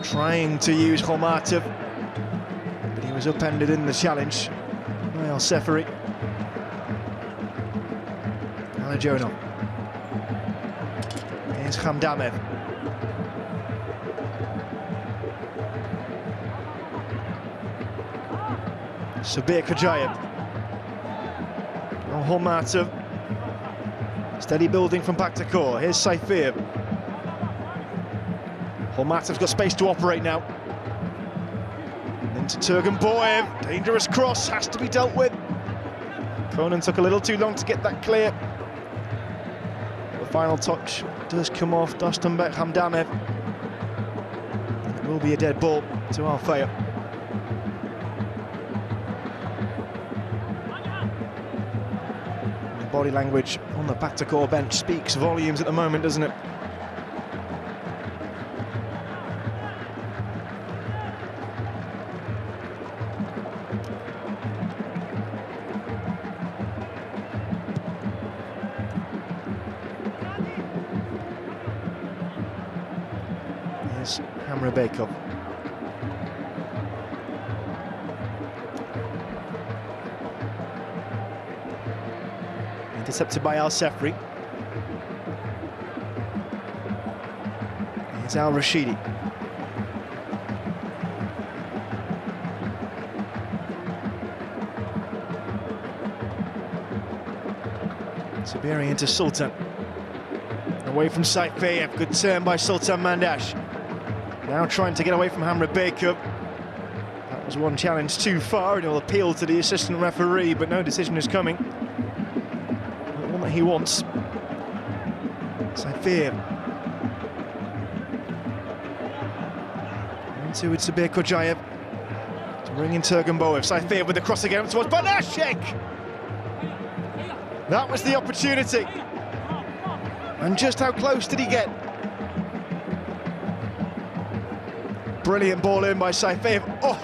trying to use Kholmatov, but he was upended in the challenge by Al Seferi. Alajonov. Here's Khamdamev. Sabir Kojayev. Kholmatov. Steady building from Pakhtakor. Here's Saifir. Kholmatov's got space to operate now. Into Turganboyev. Dangerous cross, has to be dealt with. Conan took a little too long to get that clear. The final touch does come off Dostonbek Khamdamev. It will be a dead ball to Al Fayha. Body language on the Pakhtakor bench speaks volumes at the moment, doesn't it? Here's Hamra Bekov. Intercepted by Al Seferi. Here's Al Rashidi. Sabiri into Sultan. Away from Saifeyev. Good turn by Sultan Mandash. Now trying to get away from Hamra Bekov. That was one challenge too far, and he'll appeal to the assistant referee, but no decision is coming. One that he wants. Saifir. Into with Sabir Kojayev. To bring in Turganboyev. Saifir with the cross again towards Banashek. That was the opportunity. And just how close did he get? Brilliant ball in by Saifir. Oh!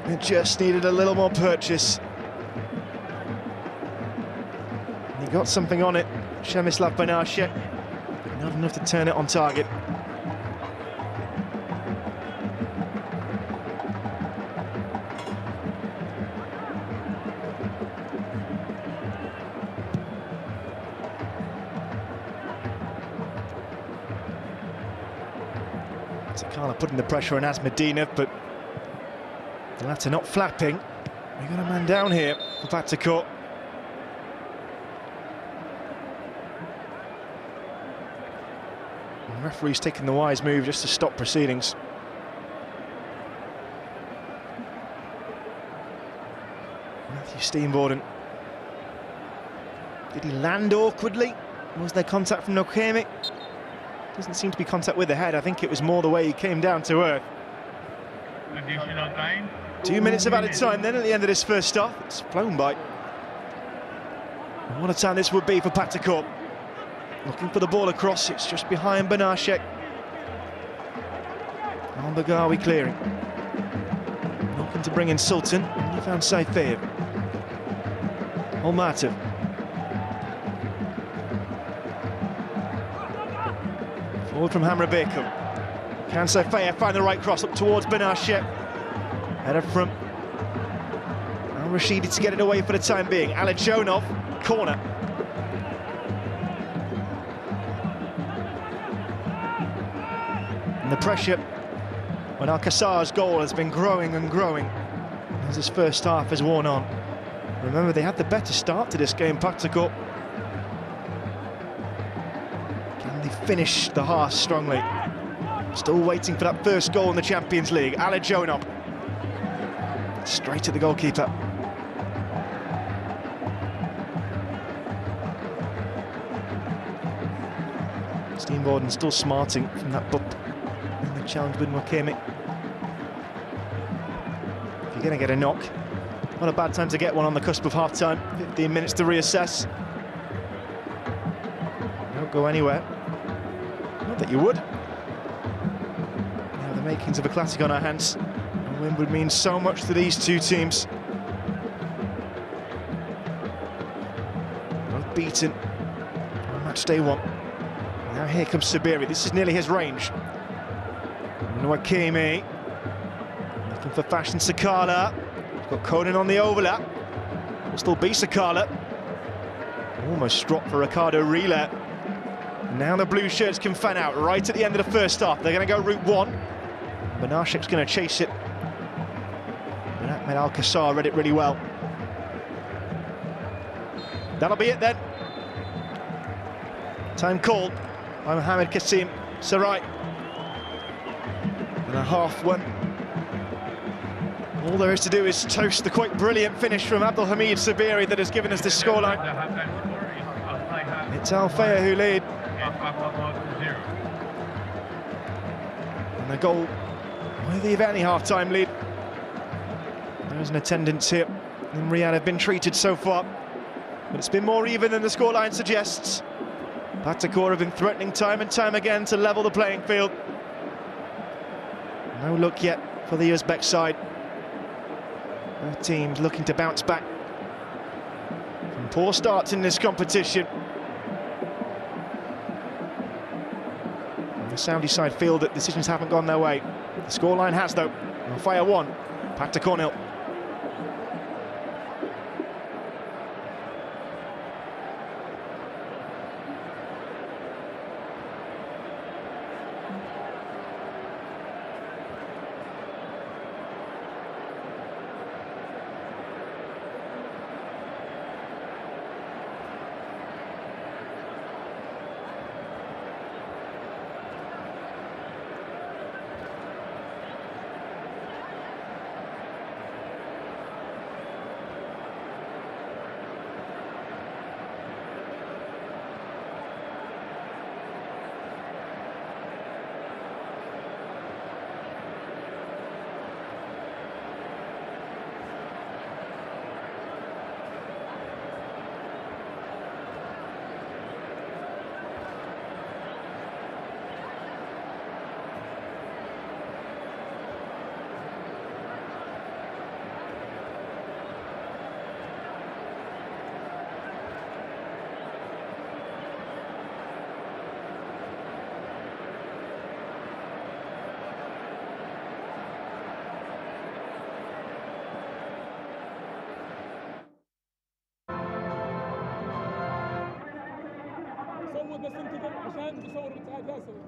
It just needed a little more purchase. He got something on it, Przemysław Banashek, but not enough to turn it on target. Sakala putting the pressure on Asmedinov, but the latter not flapping. We got a man down here for Pakhtakor. The referee's taking the wise move just to stop proceedings. Matthew Steenvoorden. Did he land awkwardly? Was there contact from Nokemi? Doesn't seem to be contact with the head. I think it was more the way he came down to earth. Additional time. 2 minutes of added time then at the end of this first half. It's flown by. And what a time this would be for Pakhtakor. Looking for the ball across, it's just behind Banashek. Al-Baghawi clearing. Looking to bring in Sultan, and he found Saifeyev. Kholmatov. Forward from Hamra Bekov. Can Saifeyev find the right cross up towards Banashek? Header from Al Rashidi to get it away for the time being. Alajonov, corner. And the pressure on Al-Qassar's goal has been growing and growing as this first half has worn on. Remember, they had the better start to this game, Pakhtakor. finish the half strongly. Still waiting for that first goal in the Champions League. Ali Jonob. Straight at the goalkeeper. Steenvoorden still smarting from that bump in the challenge with Wakemi. If you're going to get a knock, not a bad time to get one on the cusp of half-time. 15 minutes to reassess. Don't go anywhere. Not that you would. We have the makings of a classic on our hands. A win would mean so much to these two teams. Both beaten on match day one. Now here comes Sabiri. This is nearly his range. Wakemi looking for Fashion Sakala. Got Conan on the overlap. Will still be Sakala. Almost dropped for Ricardo Rila. Now the blue shirts can fan out right at the end of the first half. They're going to go route one. Benashik's going to chase it. And Ahmed Al-Qassar read it really well. That'll be it then. Time called by Mohamed Kassim Sarai. And a half one. All there is to do is toast the quite brilliant finish from Abdelhamid Sabiri that has given us this scoreline. It's Al Fayha who lead. And the goal worthy of any half-time lead. There's an attendance here in Riyadh have been treated so far, but it's been more even than the scoreline suggests. Pakhtakor have been threatening time and time again to level the playing field. No look yet for the Uzbek side. Both teams looking to bounce back from poor starts in this competition. And the Saudi side feel that decisions haven't gone their way. The scoreline has though. Fayha 1, Pakhtakor 0. بس انتظر عشان نصور الاتحاد لا يسوي.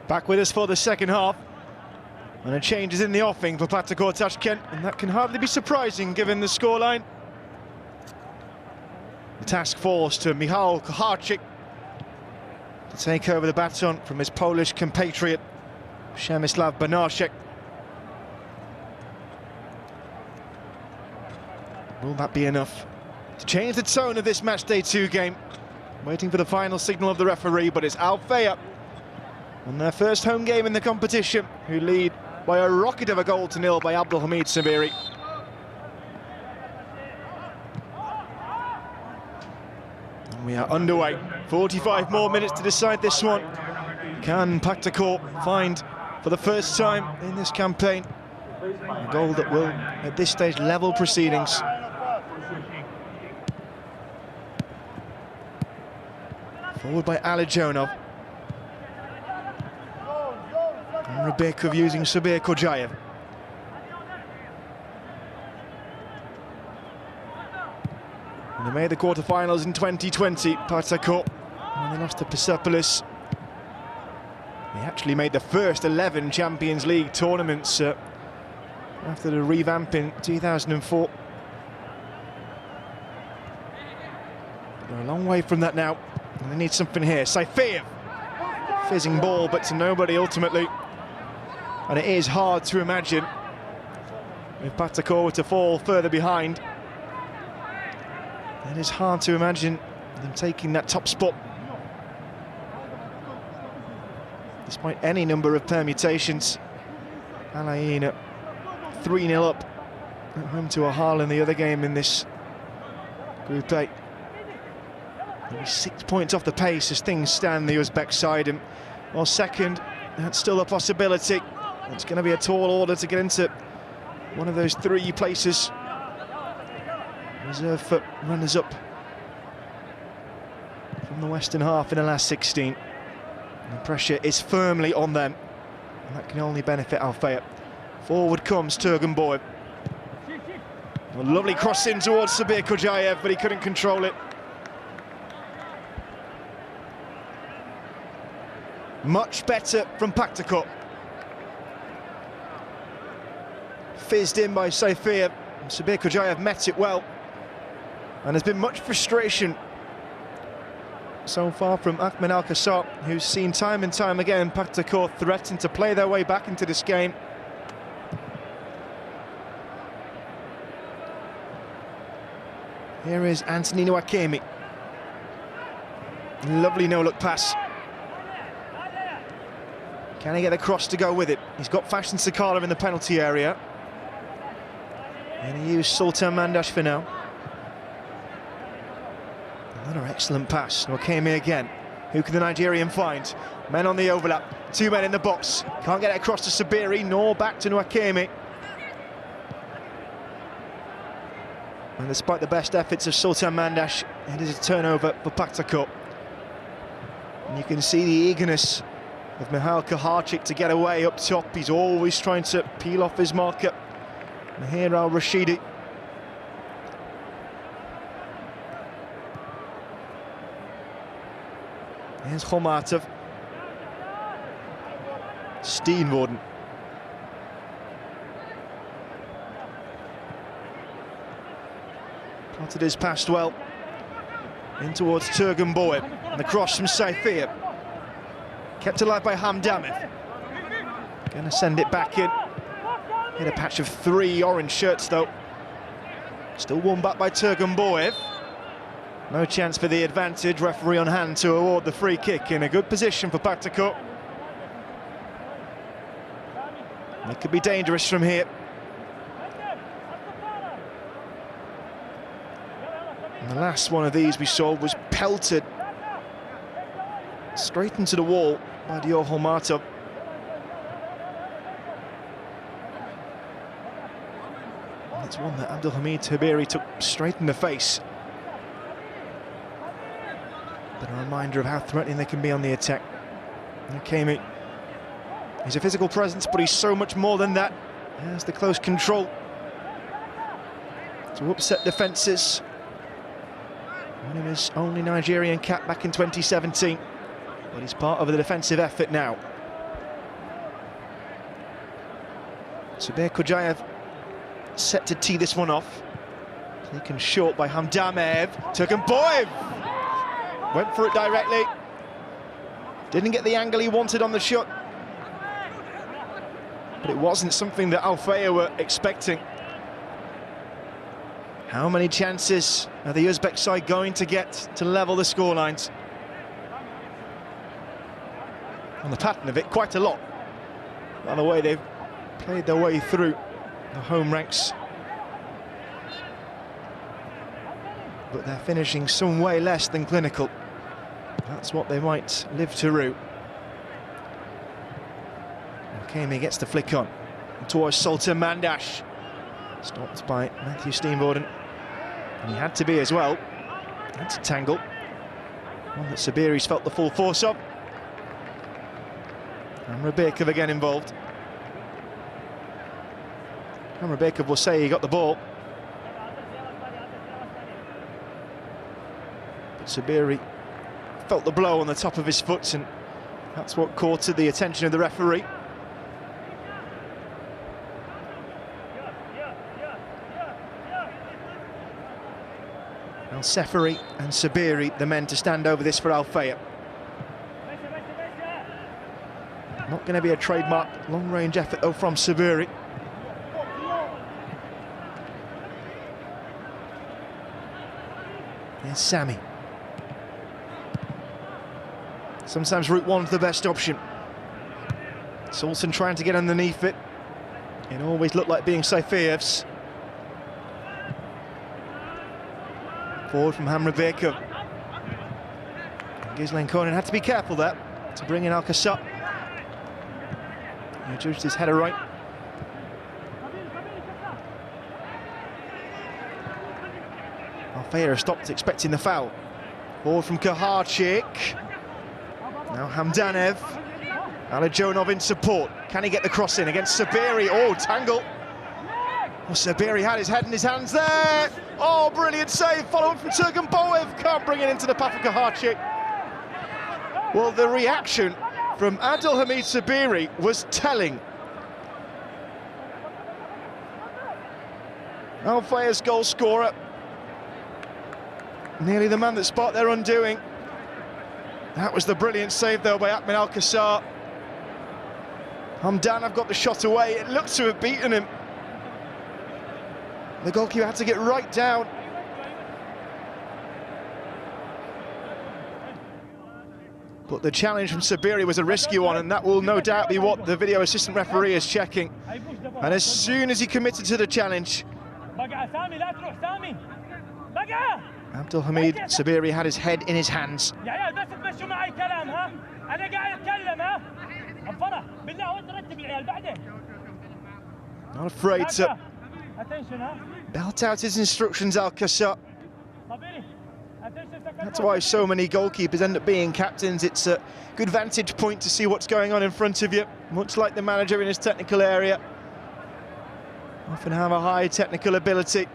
Back with us for the second half. And a change is in the offing for Pakhtakor Tashkent, and that can hardly be surprising given the scoreline. The task falls to Michał Kucharczyk to take over the baton from his Polish compatriot Przemysław Banaszek. Will that be enough to change the tone of this match day 2 game? Waiting for the final signal of the referee, but it's Fayha on their first home game in the competition, who lead by a rocket of a 1-0 by Abdulhamid Sabiri. And we are underway. 45 more minutes to decide this one. Can Pakhtakor find, for the first time in this campaign, a goal that will, at this stage, level proceedings? Forward by Alijonov. And Rebekov using Sabir Kojayev. And they made the quarter-finals in 2020, Pakhtakor, and they lost to Persepolis. They actually made the first 11 Champions League tournaments after the revamp in 2004. They're a long way from that now, and they need something here. Saifiev, fizzing ball, but to nobody ultimately. And it is hard to imagine if Pakhtakor were to fall further behind. It is hard to imagine them taking that top spot, despite any number of permutations. Alain at 3-0 up at home to Ahal in the other game in this Group A. Maybe 6 points off the pace as things stand, the Uzbek side, and while second, that's still a possibility. It's going to be a tall order to get into one of those 3 places reserved for runners-up from the western half in the last 16. And the pressure is firmly on them, and that can only benefit Fayha. Forward comes Turgunboyev. A lovely cross in towards Sabir Kojayev, but he couldn't control it. Much better from Pakhtakor. Fizzed in by Saifiev. Sabir Kojayev met it well. And there's been much frustration so far from Ahmed Al-Kassar, who's seen time and time again Pakhtakor threaten to play their way back into this game. Here is Anthony Nwakemi. Lovely no-look pass. Can he get the cross to go with it? He's got Fashion Sakala in the penalty area. And he used Sultan Mandash for now. Another excellent pass. Nwakemi again. Who can the Nigerian find? Men on the overlap. 2 men in the box. Can't get it across to Sabiri, nor back to Nwakemi. And despite the best efforts of Sultan Mandash, it is a turnover for Pakhtakor. And you can see the eagerness of Michał Kucharczyk to get away up top. He's always trying to peel off his marker. Mahir Al-Rashidi. Here's Kholmatov. Steenvoorden. Plotted his pass well. In towards Turgunboyev. And the cross from Saifiev. Kept alive by Hamdamev. Gonna send it back in. Hit a patch of 3 orange shirts though. Still won back by Turgunboyev. No chance for the advantage. Referee on hand to award the free kick. In a good position for Pakhtakor. It could be dangerous from here. And the last one of these we saw was pelted straight into the wall by Dior It's one that Abdelhamid Sabiri took straight in the face. But a reminder of how threatening they can be on the attack. Kemi, he's a physical presence, but he's so much more than that. He has the close control to upset defences. One of his only Nigerian cap back in 2017, but he's part of the defensive effort now. Subir Kojayev set to tee this one off. Taken short by Hamdamev. Turkenboyev went for it directly. Didn't get the angle he wanted on the shot. But it wasn't something that Fayha were expecting. How many chances are the Uzbek side going to get to level the scorelines? On the pattern of it, quite a lot. By the way, they've played their way through the home ranks. But they're finishing some way less than clinical. That's what they might live to rue. Kemi gets the flick on towards Sultan Mandash. Stopped by Matthew Steenvoorden. And he had to be as well. That's a tangle. One that Sabiri's felt the full force of. Amrabeekov again involved. Amrabeekov will say he got the ball. But Sabiri felt the blow on the top of his foot, and that's what caught to the attention of the referee. Al-Seferi and Sabiri, the men to stand over this for Fayha. Not going to be a trademark long-range effort though from Sabiri. There's Sami. Sometimes route one's the best option. Sultan trying to get underneath it. It always looked like being Saifiyev's. Forward from Hamrabeekov. Gislen Konen had to be careful there to bring in Al-Kassab. He judged his header right. Fayha stopped expecting the foul. Forward from Kaharchik. Now Hamdanev. Alijonov in support. Can he get the cross in against Sabiri? Oh, tangle. Oh, Sabiri had his head in his hands there. Oh, brilliant save. Follow-up from Turkenboyev. Can't bring it into the path of Kaharchik. Well, the reaction from Abdelhamid Sabiri was telling. Fayha's goal scorer. Nearly the man that sparked their undoing. That was the brilliant save, though, by Ahmed Al-Kassar. Hamdanev got the shot away. It looked to have beaten him. The goalkeeper had to get right down. But the challenge from Sabiri was a risky one, and that will no doubt be what the video assistant referee is checking. And as soon as he committed to the challenge, Abdelhamid Sabiri had his head in his hands. Not afraid to belt out his instructions, Al-Kassab. That's why so many goalkeepers end up being captains. It's a good vantage point to see what's going on in front of you, much like the manager in his technical area. Often have a high technical ability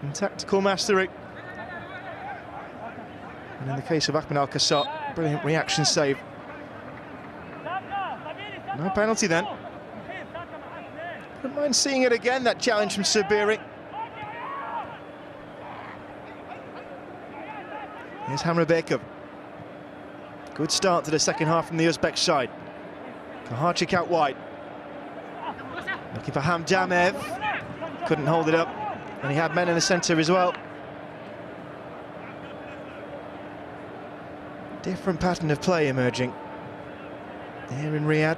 and tactical mastery. And in the case of Ahmed Al-Kassab, brilliant reaction save. No penalty then. Wouldn't mind seeing it again, that challenge from Sabiri. Here's Hamrabeekov. Good start to the second half from the Uzbek side. Kaharchik out wide. Looking for Hamdamev. Couldn't hold it up. And he had men in the centre as well. Different pattern of play emerging there in Riyadh.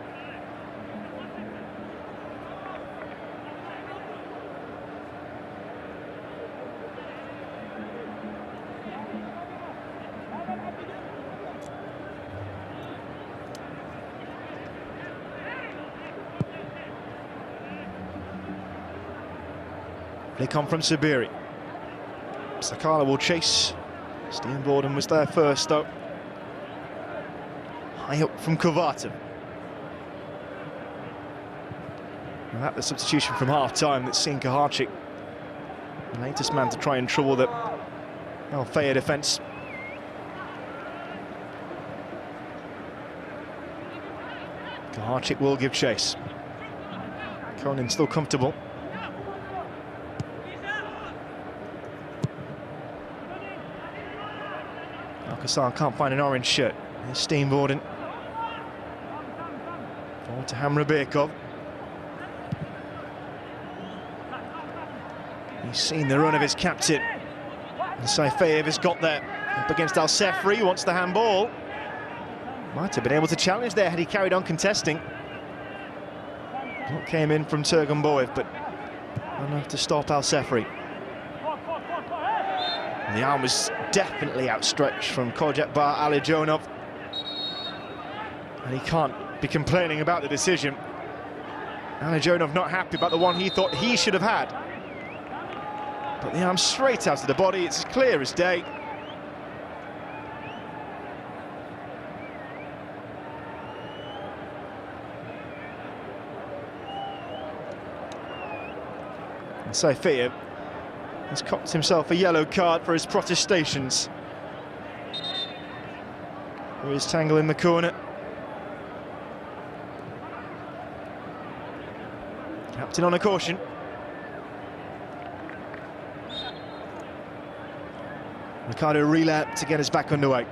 They come from Sabiri. Sakala will chase. Steven Borden was there first, though. High up from Kovatov. And that the substitution from half-time that's seen Kaharchik, the latest man to try and trouble the Fayha defence. Kaharchik will give chase. Conan still comfortable. Alcazar can't find an orange shirt. Here's Steven Borden. Forward to Hamrabekov. He's seen the run of his captain. And Saifeyev has got there. Up against Al-Sefri, wants the handball. Might have been able to challenge there had he carried on contesting. What came in from Turgomboyev, but not enough to stop Al-Sefri. And the arm was definitely outstretched from Kojetbar Alijonov. And he can't be complaining about the decision. Alijonov not happy about the one he thought he should have had. But the arm straight out of the body, it's as clear as day. And Saifeyev has copped himself a yellow card for his protestations. There is Tangle in the corner. Captain on a caution. Ricardo relap to get us back underway.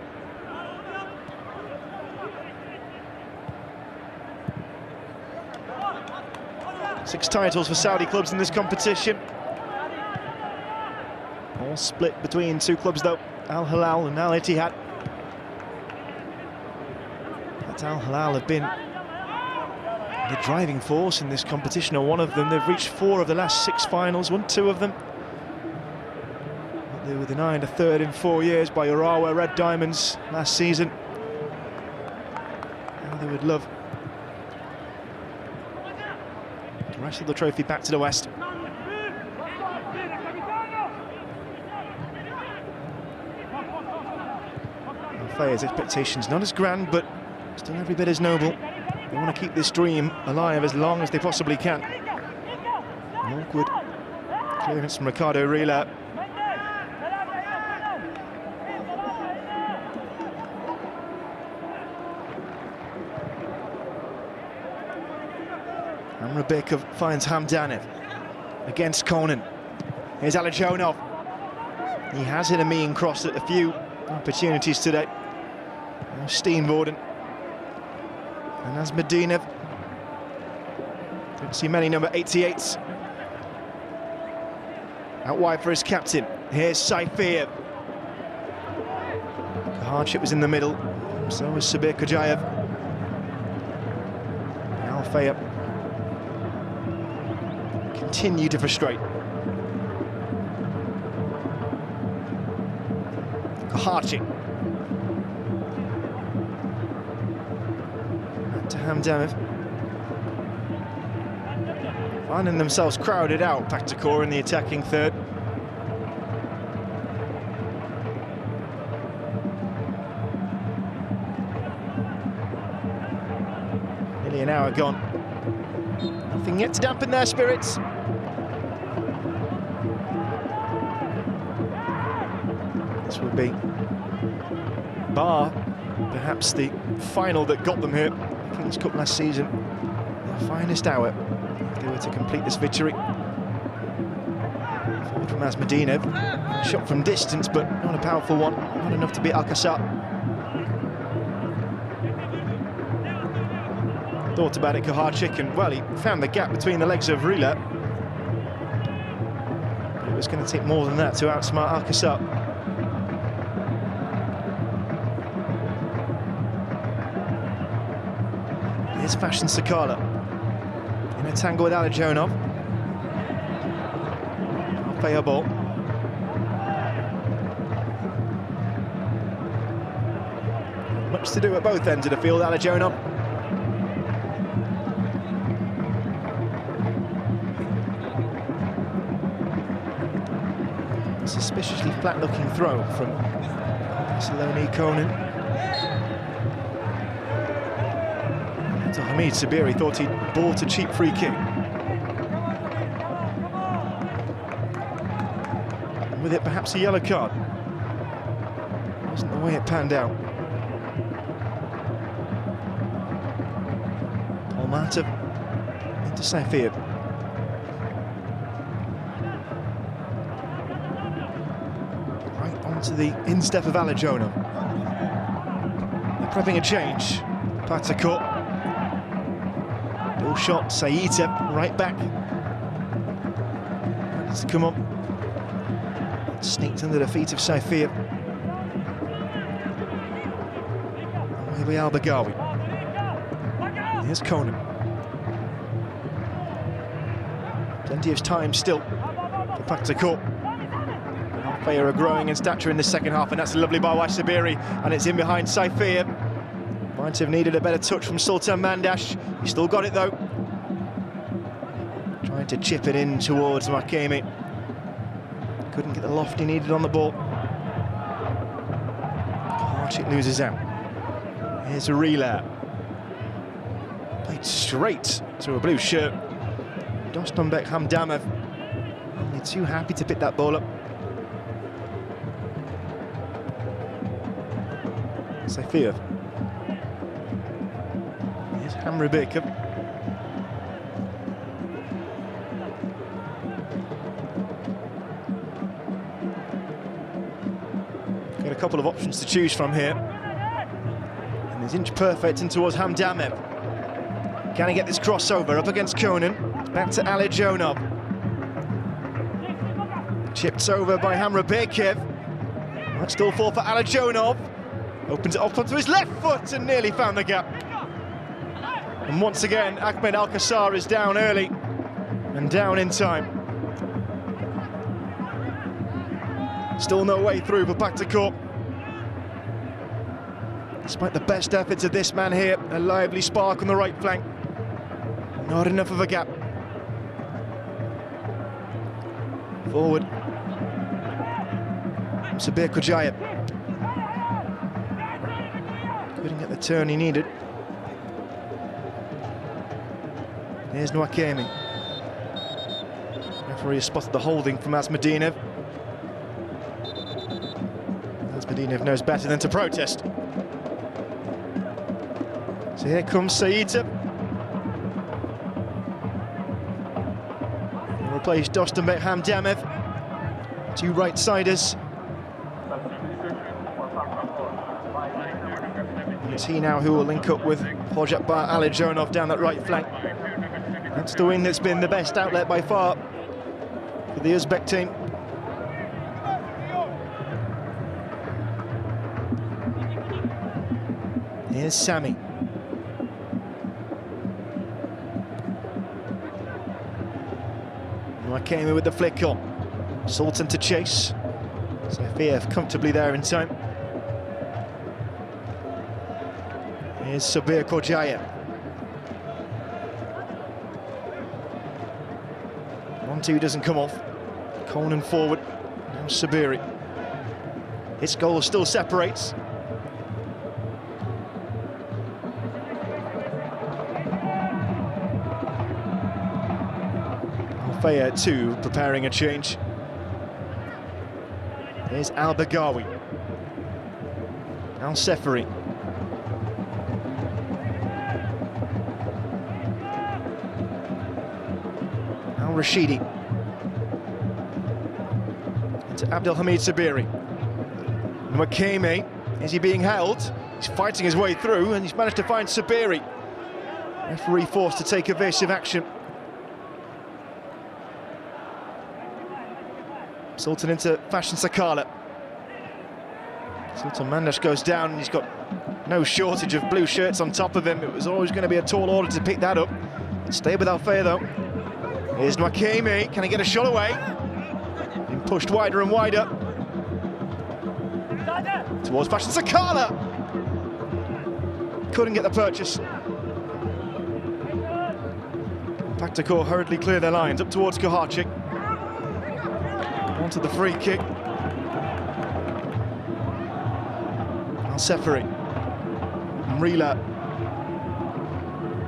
Six titles for Saudi clubs in this competition. All split between two clubs though, Al Hilal and Al Ittihad. But Al Hilal have been the driving force in this competition, or one of them. They've reached 4 of the last 6 finals, won 2 of them. They were denied a third in 4 years by Urawa Red Diamonds last season. Now they would love to wrestle the trophy back to the West. Fayha's expectations not as grand, but still every bit as noble. They want to keep this dream alive as long as they possibly can. An awkward clearance from Ricardo Relap. Amrabekov finds Hamdanev against Conan. Here's Alijonov. He has hit a mean cross at a few opportunities today. Now Steven Borden. And as Medinov. Don't see many number 88s. Out wide for his captain. Here's Saifeyev. Kaharchik was in the middle. So was Sabir Kojayev. Now Fayha continue to frustrate. Kaharchik. Back to Hamdanev. Finding themselves crowded out, Pakhtakor in the attacking third. Nearly an hour gone. Nothing yet to dampen their spirits. This would be, bar perhaps the final that got them here, the King's Cup last season, their finest hour if they were to complete this victory. Forward from Asmedinov, shot from distance but not a powerful one, not enough to beat Alcazar. Thought about it, Kaharchik, and well, he found the gap between the legs of Rila. But it was going to take more than that to outsmart Alcazar. Here's Fashion Sakala in a tangle with Alijonov. Fayha ball. Much to do at both ends of the field, Alijonov. Suspiciously flat-looking throw from Saloni Conan. So Hamid Sabiri thought he'd bought a cheap free kick. And with it, perhaps a yellow card. Wasn't the way it panned out. Almatov into Safir. Right onto the instep of Alajonov. They're prepping a change. Pakhtakor. Bill shot, Saïta right back. Needs to come on. Sneaked under the feet of Safir. Here we are, Bagawi. Here's Conan. Plenty of time still for Pakhtakor. Fayha are growing in stature in the second half, and that's a lovely ball by Sabiri, and it's in behind Safir. Might have needed a better touch from Sultan Mandash. He still got it though. Trying to chip it in towards Makemi. Couldn't get the loft he needed on the ball. Harchik loses out. Here's a relay. Played straight to a blue shirt. Dostonbek Hamdamov. Only too happy to pick that ball up. Safir. Here's Hamrabekov. Got a couple of options to choose from here. And he's inch perfect in towards Hamdamov. Can he get this crossover up against Conan? Back to Alajonov. Chipped over by Hamrabekov. Might still fall for Alajonov. Opens it up onto his left foot and nearly found the gap. And once again, Ahmed Al-Qassar is down early and down in time. Still no way through for Pakhtakor. Despite the best efforts of this man here, a lively spark on the right flank. Not enough of a gap. Forward. Sabir Kojaya. Couldn't get the turn he needed. Here's Nwakemi. Referee has spotted the holding from Asmedinov. Asmedinov knows better than to protest. So here comes Saïta. Replace Dostonbek Hamdamov. Two right-siders. It's he now who will link up with Hojabar Alajonov down that right flank. That's the wing that's been the best outlet by far for the Uzbek team. Here's Sami. Nwakemi with the flick on. Sultan to chase. Safir comfortably there in time. Here's Sabir Kojaya. 1-2 doesn't come off. Conan forward. Now Sabiri. His goal still separates. Fayha too, preparing a change. Here's Al-Bagawi. Al-Seferi. Al-Rashidi. Into Abdelhamid Sabiri. Nwakemi, is he being held? He's fighting his way through and he's managed to find Sabiri. Referee forced to take evasive action. Sultan into Fashion Sakala. Sultan Mandash goes down and he's got no shortage of blue shirts on top of him. It was always going to be a tall order to pick that up. Stay with Al-Fayha though. Here's Nwakemi, can he get a shot away? Being pushed wider and wider. Towards Fashion Sakala. Couldn't get the purchase. Pakhtakor hurriedly clear their lines up towards Koharchik. onto the free kick. Al-Seferi. Mrila.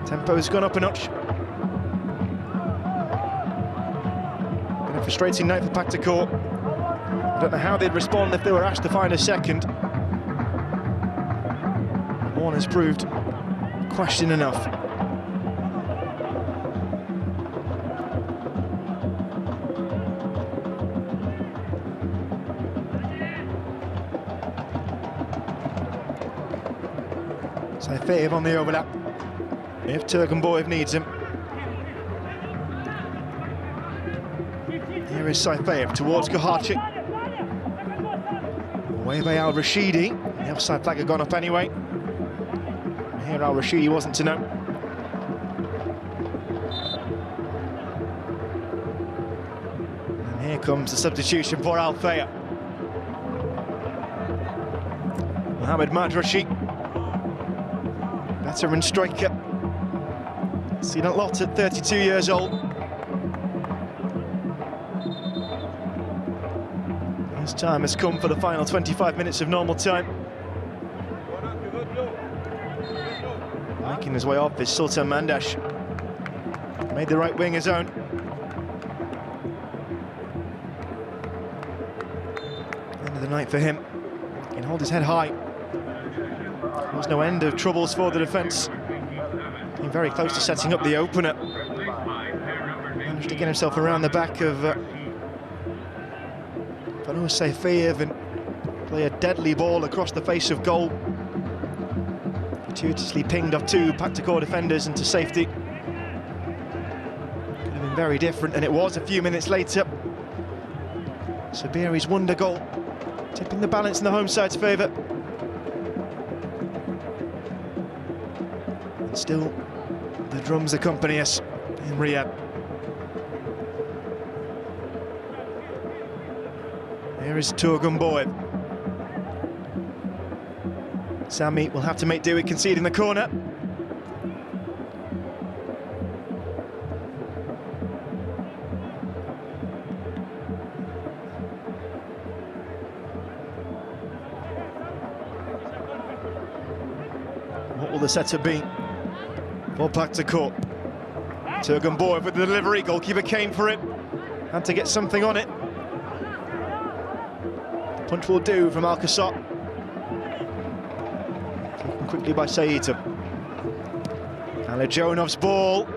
Tempo's gone up a notch. Been a frustrating night for Pakhtakor. I don't know how they'd respond if they were asked to find a second. One has proved question enough. So Fayha on the overlap, if Turgenboyev needs him. Here is Saifeyev towards Kaharchik. Away by Al-Rashidi. The offside flag had gone up anyway. Here Al-Rashidi wasn't to know. And here comes the substitution for Al-Fayha. Mohamed Madrashi. Veteran striker. Seen a lot at 32 years old. His time has come for the final 25 minutes of normal time. Making his way off is Sultan Mandash. Made the right wing his own. End of the night for him. He can hold his head high. There's no end of troubles for the defence. Being very close to setting up the opener. Managed to get himself around the back of Fanu Saifeyev and play a deadly ball across the face of goal. Fortuitously pinged off two Pakhtakor defenders into safety. Could have been very different, and it was a few minutes later. Sabiri's wonder goal, tipping the balance in the home side's favour. And still, the drums accompany us in Riyadh. Here is Turgenboyev. Sami will have to make do with conceding the corner. What will the setup be for Pakhtakor? Turgenboyev with the delivery, goalkeeper came for it. Had to get something on it. The punch will do from Al-Qasar. Quickly by Saitov. Alijonov's ball.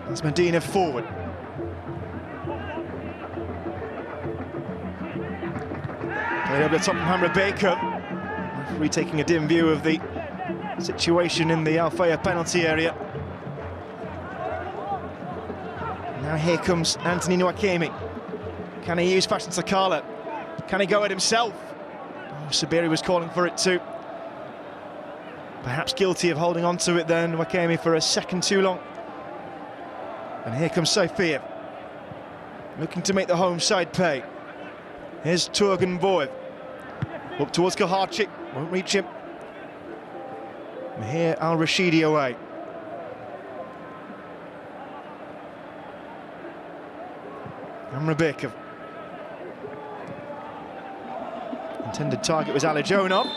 That's Medina forward. Played over the top from Hamra Baker. Referee taking a dim view of the situation in the Al-Fayha penalty area. Now here comes Anthony Nwakemi. Can he use Fashion Sakala? Can he go at himself? Oh, Sabiri was calling for it too. Perhaps guilty of holding on to it then, Nwakemi, for a second too long. And here comes Saifeyev, looking to make the home side pay. Here's Turgenboyev, up towards Kaharchik, won't reach him. And here Al-Rashidi away. Amrabekov. Intended target was Alijonov.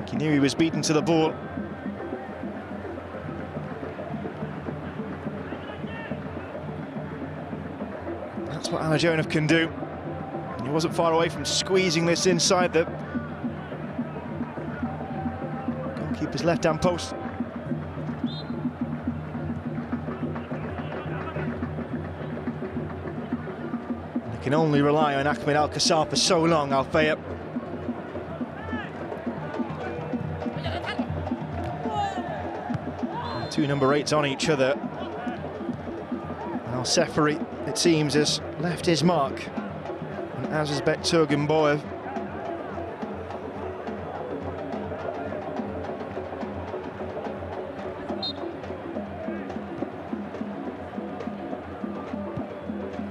He knew he was beaten to the ball. That's what Alijonov can do. He wasn't far away from squeezing this inside the goalkeeper's left-hand post. They can only rely on Ahmed Al-Qasar for so long, Al-Fayha. Two number 8s on each other. Al-Seferi, it seems, has left his mark. And as has Bet Turgenboyev.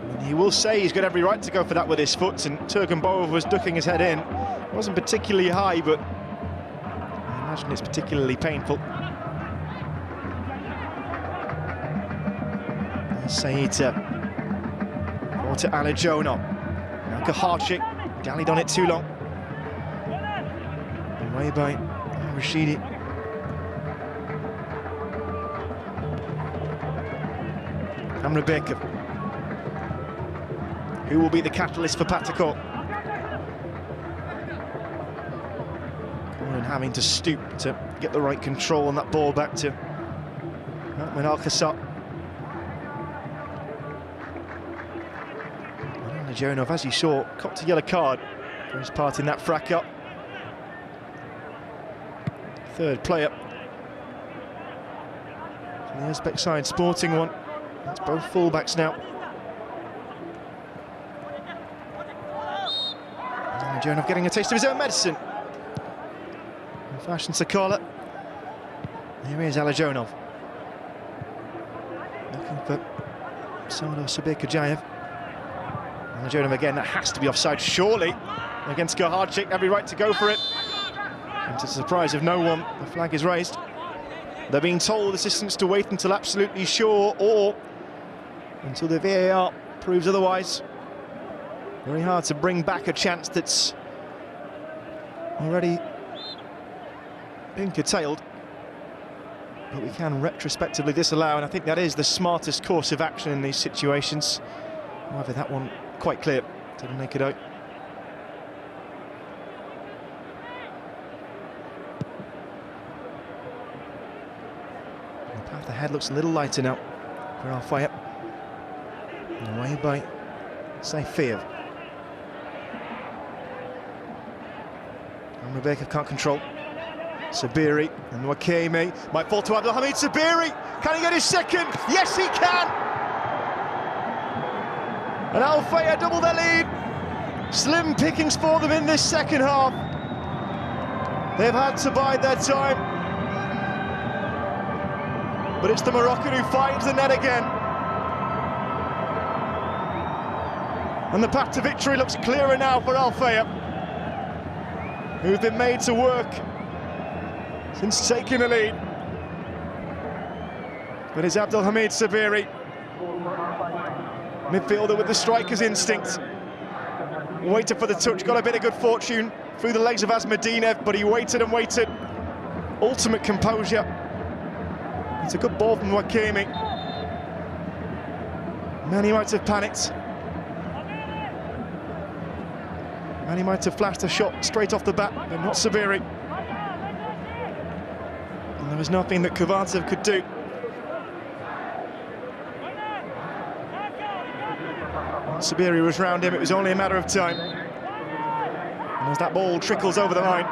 And he will say he's got every right to go for that with his foot, and Turgenboyev was ducking his head in. It wasn't particularly high, but I imagine it's particularly painful. Saita. Or to Alajono. Now Kaharchik. Dallied on it too long. Away by Rashidi. Amrabekev. Who will be the catalyst for Pakhtakor? And having to stoop to get the right control on that ball back to Al-Qassar. Jonov, as you saw, copped a yellow card for his part in that frack-up. Third player from the Uzbek side, sporting one. It's both fullbacks now. Jonov getting a taste of his own medicine. Fashion Sakala. Here is Alajonov. Looking for Sardar Sabir-Kajayev. Alajonov again, that has to be offside, surely. Against Kaharchik, every right to go for it. And to the surprise of no one, the flag is raised. They're being told, assistants, to wait until absolutely sure, or until the VAR proves otherwise. Very hard to bring back a chance that's already been curtailed, but we can retrospectively disallow, and I think that is the smartest course of action in these situations. However, that one quite clear to the naked eye. The path ahead looks a little lighter now for Fayha. Away by Fayha. And Rebecca can't control. Sabiri and Wakeme might fall to Abdelhamid Sabiri. Can he get his second? Yes, he can! And Fayha double their lead. Slim pickings for them in this second half. They've had to bide their time. But it's the Moroccan who finds the net again. And the path to victory looks clearer now for Fayha, who've been made to work since taking the lead. But it's Abdelhamid Sabiri, midfielder with the striker's instinct. Waited for the touch, got a bit of good fortune through the legs of Asmadinev, but he waited and waited. Ultimate composure. It's a good ball from Wakeme. Many might have panicked. Many might have flashed a shot straight off the bat, but not Sabiri. And there was nothing that Kovartsev could do. Once Sabiri was round him, it was only a matter of time. And as that ball trickles over the line,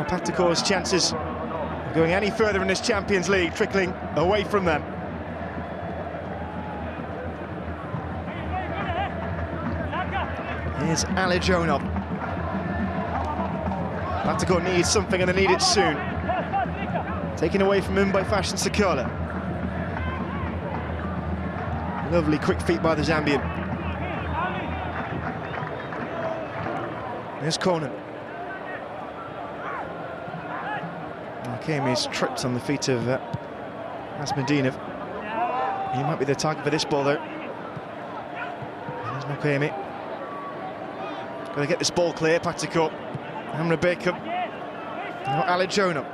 Pakhtakor's chances of going any further in this Champions League trickling away from them. Here's Alajonov. Pakhtakor needs something, and they need it soon. Taken away from him by Fashion Sakala. Lovely quick feet by the Zambian. Here's Conan. Wakeme's tripped on the feet of Asmadinev. He might be the target for this ball, though. There's Wakeme. Got to get this ball clear, Pakhtakor. Amrabekev. Now Alajonov.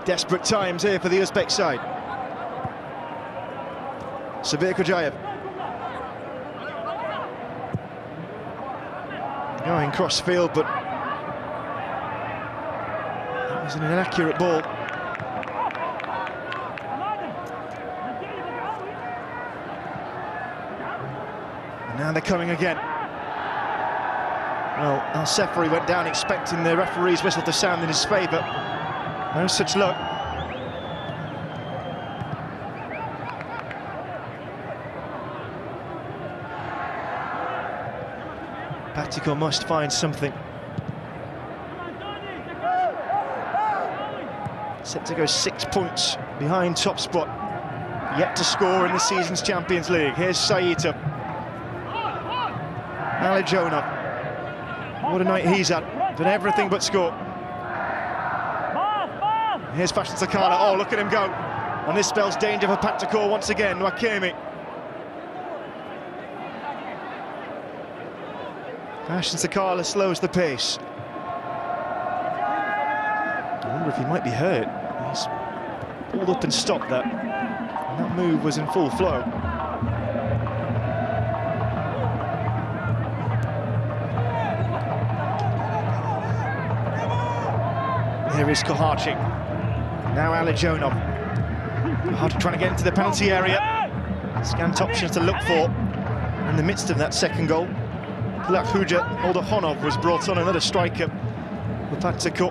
Desperate times here for the Uzbek side. Sabir-Kajayev. Going cross field, but that was an inaccurate ball. And now they're coming again. Well, Al-Sefri went down expecting the referee's whistle to sound in his favour. No such luck. Pakhtakor must find something. Set to go 6 points behind top spot. Yet to score in the season's Champions League. Here's Saita. Alajonov. What a night he's had. Done everything but score. Here's Fashion Sakala. Oh, look at him go. And this spells danger for Pakhtakor once again. Wakeme Ashton Sakala slows the pace. I wonder if he might be hurt. He's pulled up and stopped that. And that move was in full flow. Here is Koharczyk. Now Alijonov. Koharczyk trying to get into the penalty area. Scant options to look for in the midst of that second goal. Kulakhuja Oldohonov was brought on, another striker for Pakhtakor.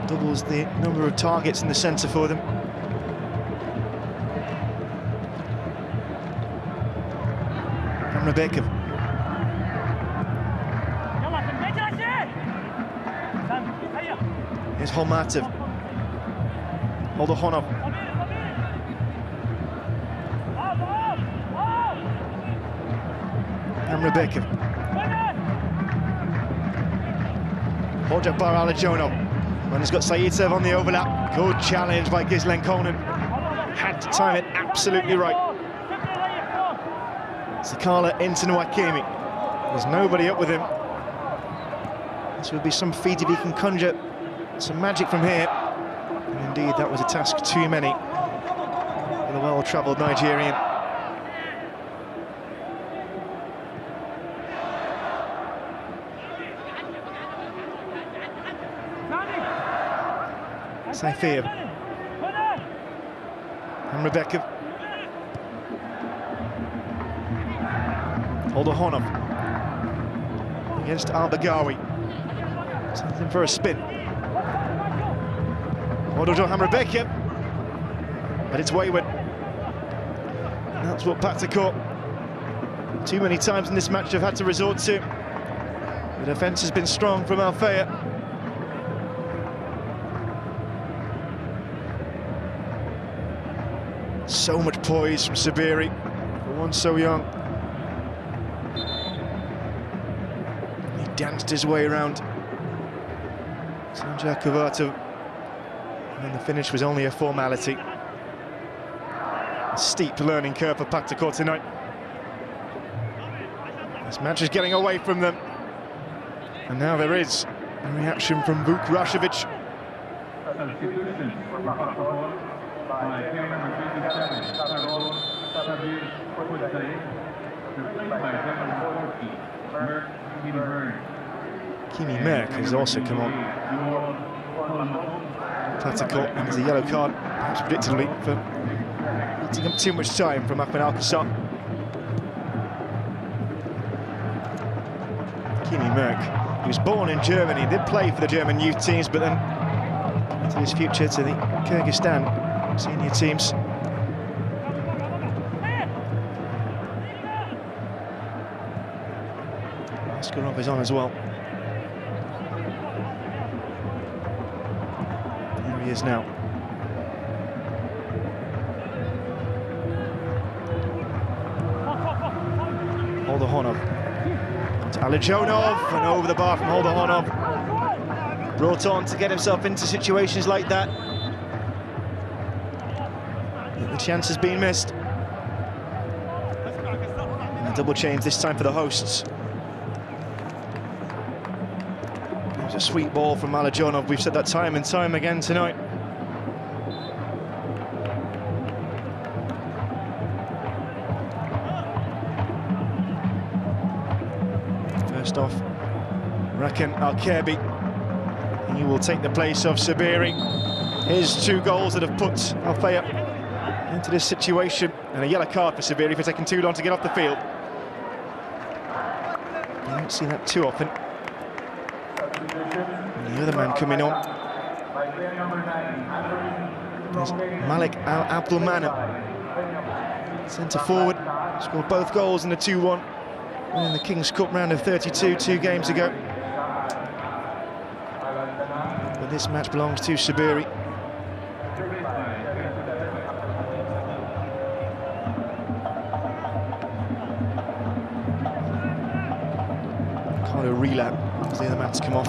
Doubles the number of targets in the centre for them. Amrabekov. Here's Holmatov. Oldohonov. Amrabekov. Hojabar Alijonov. And he's got Saitsev on the overlap. Good challenge by Gislen Konen. Had to time it absolutely right. Sakala into Nwakemi. There's nobody up with him. This would be some feat if he can conjure some magic from here. And indeed, that was a task too many for the well-travelled Nigerian. Fayha. Amrabekov. Oldohonov against Al-Bagawi. Sends him for a spin. Odojo Amrabekov, but it's wayward. And that's what Pakhtakor too many times in this match have had to resort to. The defence has been strong from Fayha. So much poise from Sabiri, for one so young. He danced his way around Sanjay Kovartov, and the finish was only a formality. A steep learning curve for Pakhtakor tonight. This match is getting away from them, and now there is a reaction from Vuk Rashovic. Kimi Merck has also come on. Pakhtakor, and there's a yellow card, perhaps predictably, for eating up too much time from Ahmed Al-Qassar. Kimi Merck, he was born in Germany, did play for the German youth teams, but then into his future to the Kyrgyzstan senior teams. Askarov is on as well. Here he is now. Oldohonov to Alijonov, and over the bar from Oldohonov. Brought on to get himself into situations like that. But the chance has been missed. And a double change this time for the hosts. It was a sweet ball from Alijonov. We've said that time and time again tonight. First off, Rakan Al-Kerbi. He will take the place of Sabiri. His two goals that have put Fayha into this situation, and a yellow card for Sabiri for taking too long to get off the field. You don't see that too often. And the other man coming on is Malik Al-Abdulmanam, centre forward, scored both goals in the 2-1 in the King's Cup round of 32 2 games ago. But this match belongs to Sabiri. Kind of relap as the other mats come off.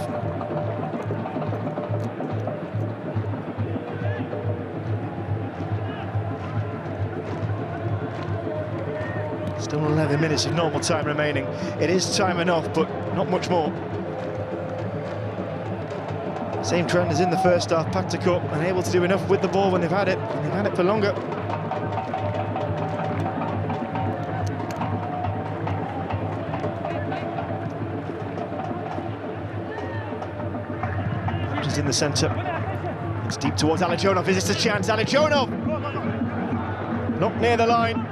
Still 11 minutes of normal time remaining. It is time enough, but not much more. Same trend as in the first half. Pakhtakor unable to do enough with the ball when they've had it, and they've had it for longer. Just in the centre. It's deep towards Alijonov. Is this a chance? Alijonov! Not near the line.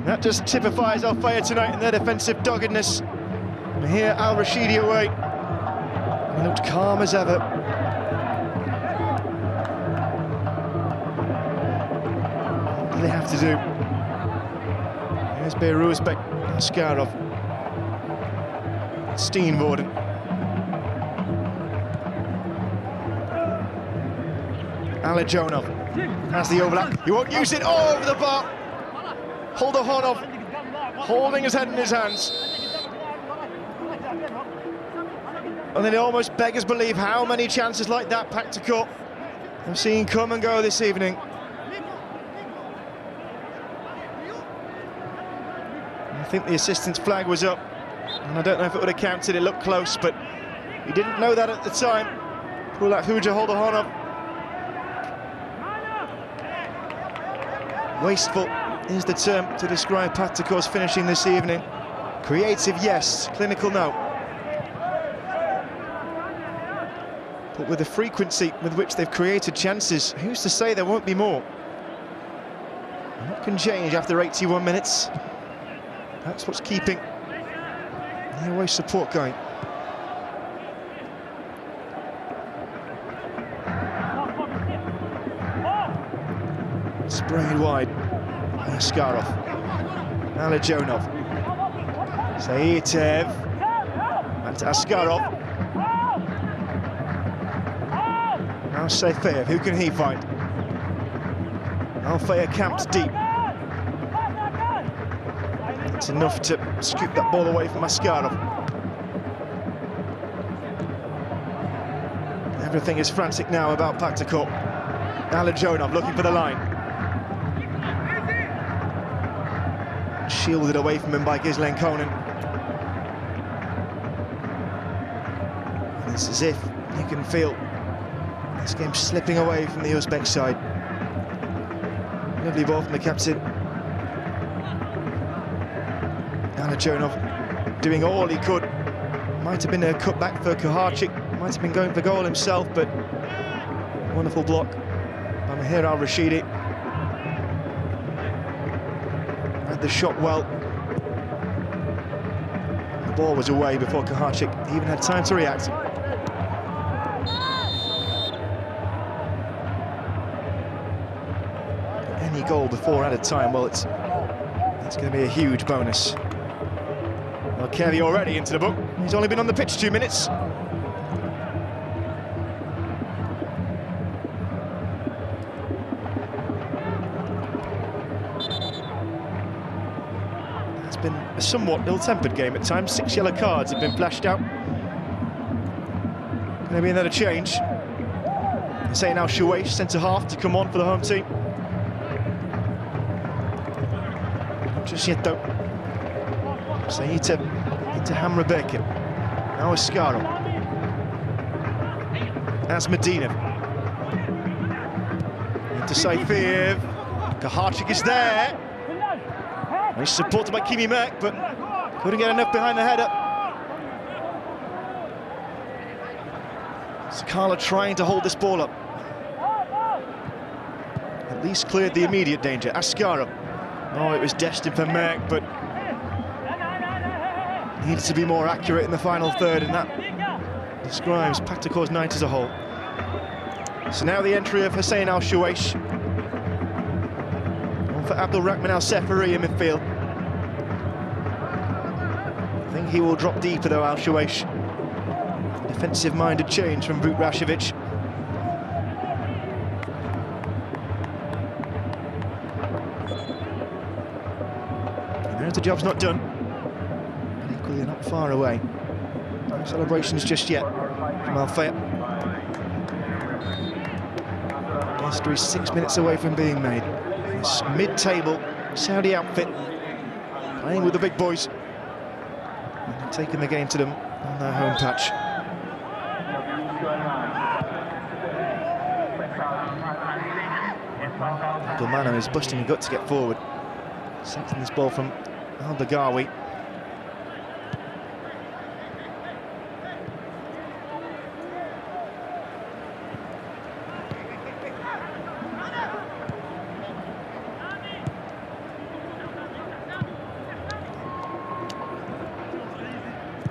That just typifies Fayha tonight in their defensive doggedness. And here Al Rashidi away. He looked calm as ever. What do they have to do? Here's Beiruzbek, Askarov, Steenvoorden. Alijonov has the overlap. He won't use it. Oh, over the bar. Holdahonov holding his head in his hands. And then it almost beggars belief how many chances like that Pakhtakor have seen come and go this evening. I think the assistant's flag was up, and I don't know if it would have counted. It looked close, but he didn't know that at the time. Pulak Huja Holdahonov. Wasteful is the term to describe Pakhtakor's finishing this evening. Creative, yes. Clinical, no. But with the frequency with which they've created chances, who's to say there won't be more? And what can change after 81 minutes? That's what's keeping the away support going. Sprayed wide. Askarov. Alijonov. Saitev. Back to Askarov. Now Fayha. Who can he find? Fayha camps deep. It's enough to scoop that ball away from Askarov. Everything is frantic now about Pakhtakor. Alijonov looking for the line. Shielded away from him by Gislen Konen. And it's as if you can feel this game slipping away from the Uzbek side. Lovely ball from the captain. Alijonov doing all he could. Might have been a cutback for Kaharchik. Might have been going for goal himself, but wonderful block by Mahir Al Rashidi. The shot well. The ball was away before Kaharchik even had time to react. Any goal before added time, well, it's going to be a huge bonus. Well, Kelly already into the book. He's only been on the pitch 2 minutes. Been a somewhat ill-tempered game at times. 6 yellow cards have been flashed out. Going to be another change. Say now Shuwaish, centre-half, to come on for the home team. Not just yet, though. Saitev into Hamrabekin. Now Askarov. That's Medina. Into Saifiev. Kaharchik is there. He's supported by Kimi Merk, but couldn't get enough behind the header. Sakala trying to hold this ball up. At least cleared the immediate danger. Askarov. Oh, it was destined for Merk, but needed to be more accurate in the final third, and that describes Pakhtakor's night as a whole. So now the entry of Hussein Al Shuwaish. For Abdul Rahman Al Seferi in midfield. I think he will drop deeper though, Al Shuwaish. Defensive-minded change from Vuk Rashovic. And there's the job's not done. And equally not far away. No celebrations just yet from Fayha. History is 6 minutes away from being made. This mid-table Saudi outfit playing with the big boys, and taking the game to them on their home patch. Abdelmanem is busting a gut to get forward. Setting this ball from Al-Baghawi.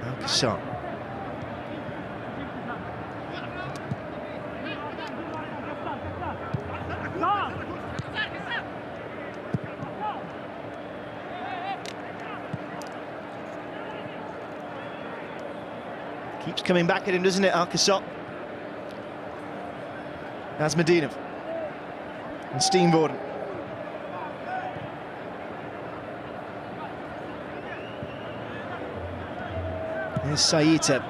Al-Qassam. Keeps coming back at him, doesn't it, Al-Qassam? Asmedinov and Steenvoorden. Here's Saïteb.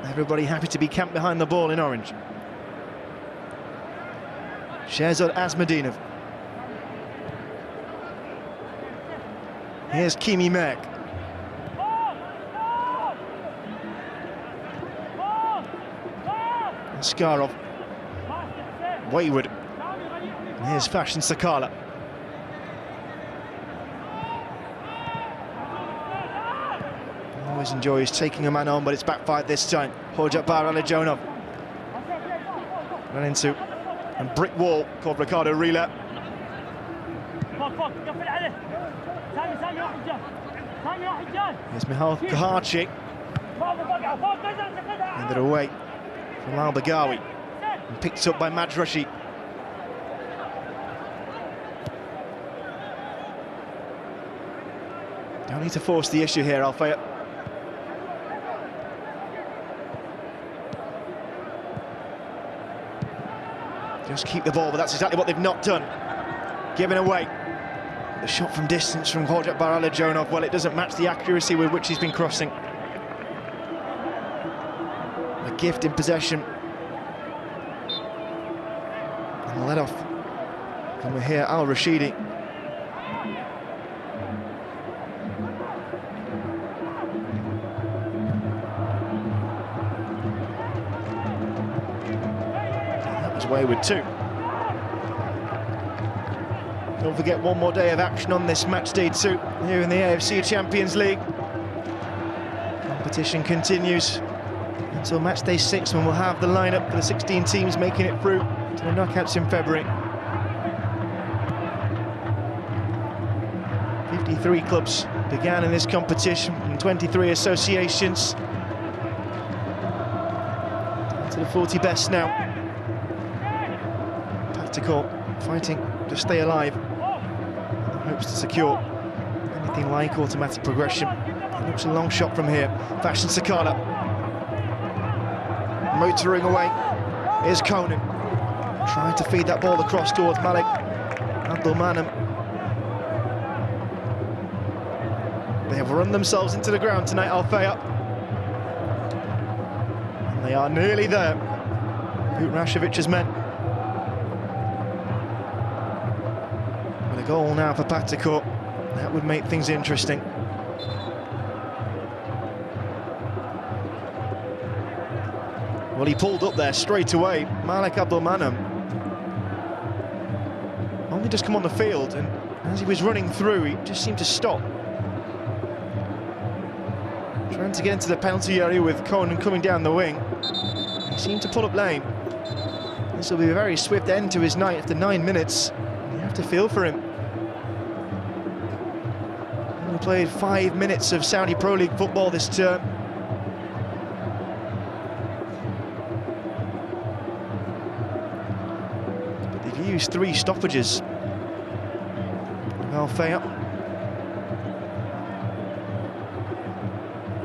Everybody happy to be camped behind the ball in orange. Shehzad Asmedinov. Here's Kimi Mek. Skarov. Wayward. And here's Fashion Sakala. Always enjoys taking a man on, but it's backfired this time. Hojabar Alijonov ran into a brick wall called Ricardo Rila. Here's Mihal Kahachi. Ended away from Al-Baghawi and picked up by Madrashi. Don't need to force the issue here, Fayha. Just keep the ball, but that's exactly what they've not done. Given away. The shot from distance from Hojabar Alijonov, well, it doesn't match the accuracy with which he's been crossing. A gift in possession. And the let off from here, Al-Rashidi. That was wayward too. Don't forget, one more day of action on this match day 2 here in the AFC Champions League. Competition continues until match day 6, when we'll have the lineup for the 16 teams making it through to the knockouts in February. 53 clubs began in this competition and 23 associations. Down to the 40 best now. Pakhtakor fighting to stay alive. Hopes to secure anything like automatic progression. It looks a long shot from here. Fashion Sakala motoring away. Here's Conan trying to feed that ball across towards Malik Abdelmanem. They have run themselves into the ground tonight, Fayha. And they are nearly there. Utrashevic's men. A goal now for Pakhtakor. That would make things interesting. Well, he pulled up there straight away. Malik Abdelmanem only just come on the field, and as he was running through, he just seemed to stop. Trying to get into the penalty area with Conan coming down the wing. He seemed to pull up lame. This will be a very swift end to his night after 9 minutes. You have to feel for him. He played 5 minutes of Saudi Pro League football this term. But they've used 3 stoppages. Fayha.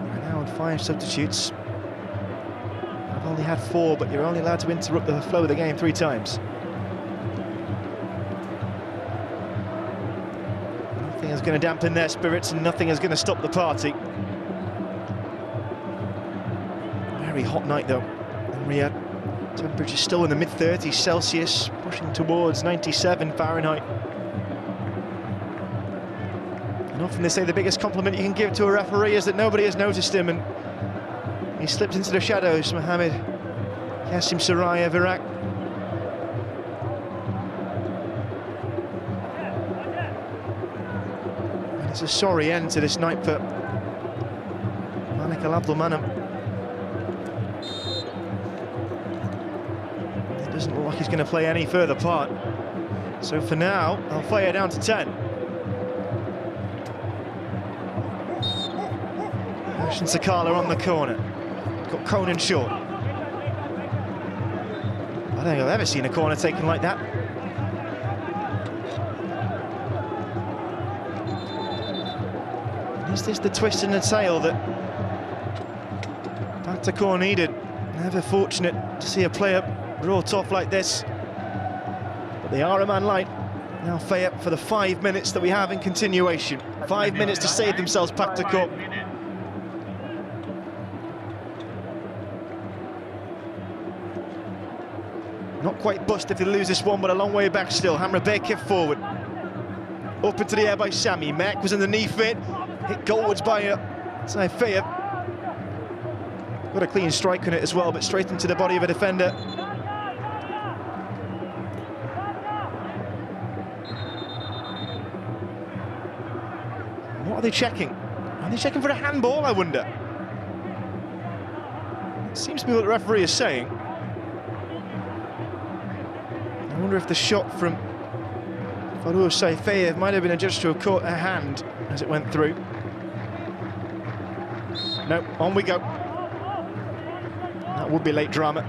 We're now on 5 substitutes. I've only had 4, but you're only allowed to interrupt the flow of the game 3 times. Nothing is going to dampen their spirits, and nothing is going to stop the party. Very hot night though in Riyadh. Temperature still in the mid-30s Celsius, pushing towards 97 Fahrenheit. And often they say the biggest compliment you can give to a referee is that nobody has noticed him, and he slipped into the shadows, Mohamed Kassim Saraya of Iraq. And it's a sorry end to this night for Malik Al Abdulmanam. It doesn't look like he's going to play any further part. So for now, Al Fayha down to 10. Ashin Sakala on the corner. Got Conan short. I don't think I've ever seen a corner taken like that. Is this the twist in the tail that Pakhtakor needed? Never fortunate to see a player brought off like this. But they are a man light. Now Fayha for the 5 minutes that we have in continuation. 5 minutes to save themselves, Pakhtakor. Not quite bust if they lose this one, but a long way back still. Hamra Bekir forward. Up into the air by Sami. Mek was in the knee fit. Hit goalwards by Fayha. Got a clean strike on it as well, but straight into the body of a defender. What are they checking? Are they checking for a handball, I wonder? It seems to be what the referee is saying. I wonder if the shot from Farouk Saifeyev might have been adjudged to have caught a hand as it went through. No, on we go. That would be late drama.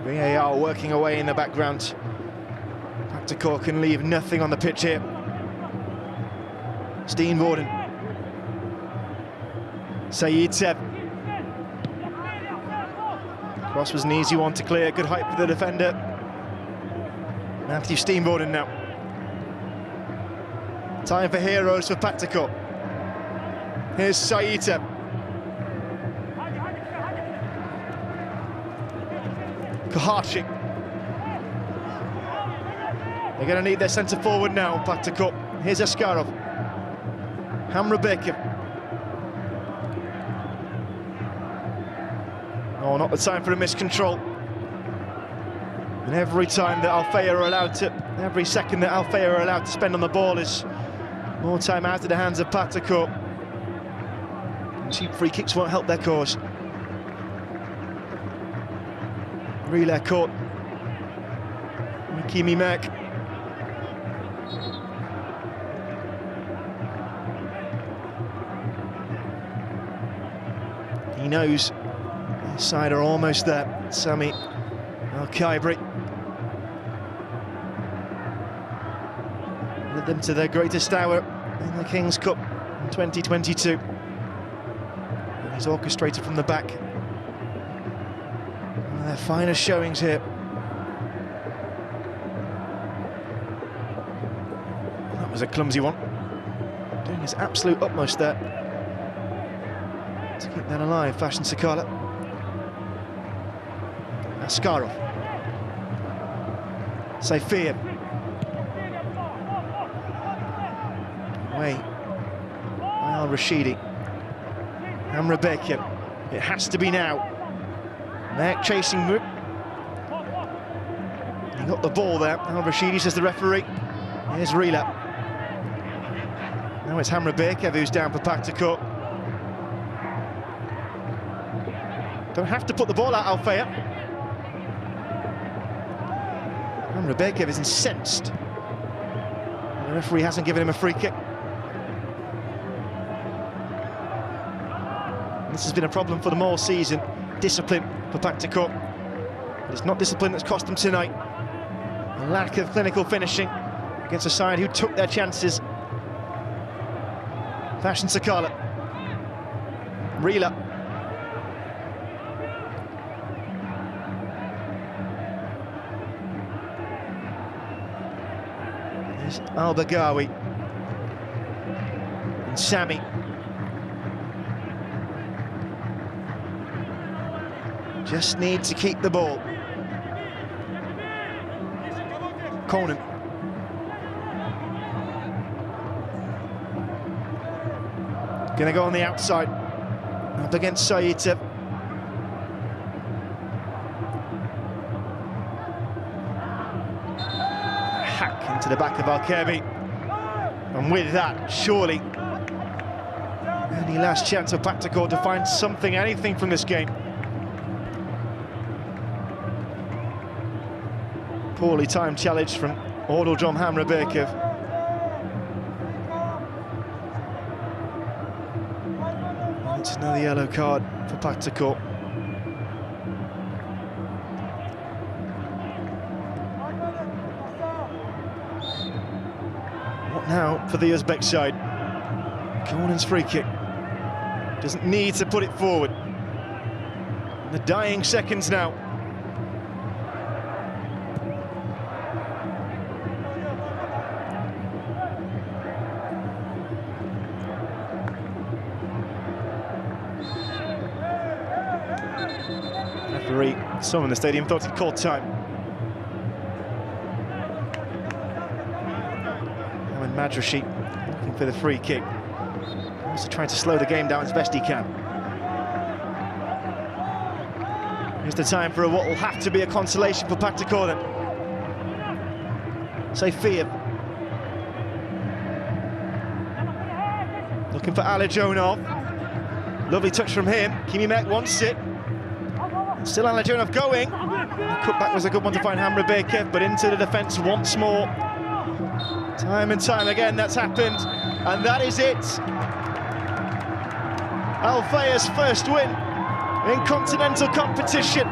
VAR working away in the background. Pakhtakor can leave nothing on the pitch here. Steenvoorden. Saeed. Cross was an easy one to clear. Good height for the defender. Matthew Steenvoorden now. Time for heroes for Pakhtakor. Here's Saeed. Kaharchik. They're going to need their centre forward now, Pakhtakor. Here's Askarov. Hamra Bekir. Oh, not the time for a miscontrol. And every time that Al Fayha are allowed to, every second that Al Fayha are allowed to spend on the ball is more time out of the hands of Pakhtakor. And cheap free kicks won't help their cause. Relay caught. Kimi Mek. He knows his side are almost there. Sami Al-Khaibri led them to their greatest hour in the King's Cup in 2022. And he's orchestrated from the back. One of their finest showings here. That was a clumsy one. Doing his absolute utmost there to keep that alive. Fashion Sakala. Askarov. Saifeyev. Away by Al Rashidi. Hamra Bekir. It has to be now. Mek chasing move. He got the ball there. Al Rashidi, says the referee. Here's Rila. Now it's Hamra Bekir who's down for Pakhtakor. Don't have to put the ball out, Al Fayha. Hamra Bekir is incensed. The referee hasn't given him a free kick. This has been a problem for them all season. Discipline for Pakhtakor. But it's not discipline that's cost them tonight. A lack of clinical finishing against a side who took their chances. Fashion Sakala. Rila. There's Al-Baghawi. And Sami. Just need to keep the ball. Conan. Going to go on the outside. Up against Saita. Hack into the back of Alkebi. And with that, surely, any last chance of Pakhtakor to find something, anything from this game. Poorly timed challenge from Ordaljon Hamraberkev. It's another yellow card for Pakhtakor. What now for the Uzbek side? Cornen's free kick. Doesn't need to put it forward. In the dying seconds now. Referee, someone in the stadium thought he'd called time. And Madrashi looking for the free kick. Also trying to slow the game down as best he can. Here's the time for what will have to be a consolation for Pakhtakor then. Say Fayha. Looking for Alijonov. Lovely touch from him. Kimimek wants it. Still Alijonov going. The cutback was a good one to find Hamraberkev, but into the defence once more. Time and time again that's happened, and that is it. Al Fayha's first win in continental competition.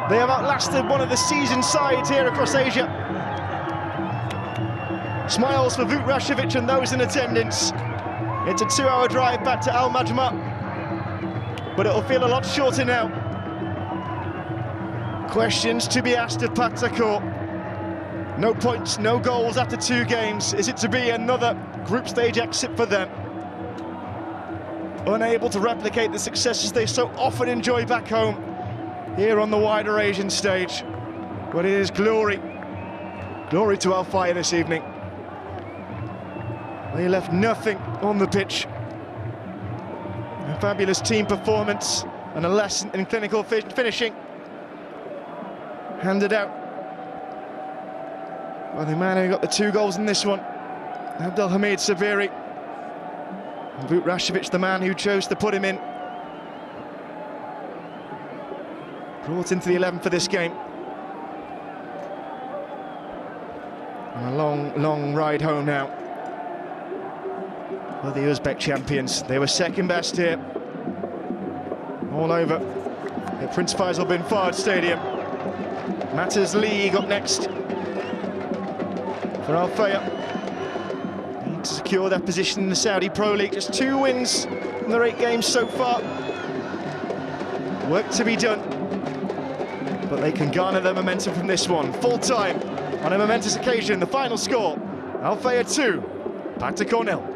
They have outlasted one of the seasoned sides here across Asia. Smiles for Vuk Rashevic and those in attendance. It's a 2-hour drive back to Al Majma, but it'll feel a lot shorter now. Questions to be asked of Pakhtakor. No points, no goals after 2 games. Is it to be another group stage exit for them? Unable to replicate the successes they so often enjoy back home here on the wider Asian stage. But it is glory. Glory to Al Fayha this evening. They left nothing on the pitch. A fabulous team performance and a lesson in clinical finishing handed out by the man who got the 2 goals in this one, Abdelhamid Sabiri. And Vuk Rashevic, the man who chose to put him in. Brought into the 11 for this game. And a long, long ride home now for the Uzbek champions. They were second best here, all over at Prince Faisal bin Fahd Stadium. Matters League up next for Al Fayha. Need to secure their position in the Saudi Pro League. Just 2 wins in their 8 games so far. Work to be done, but they can garner their momentum from this one. Full time on a momentous occasion. The final score: Al Fayha 2, Pakhtakor 0.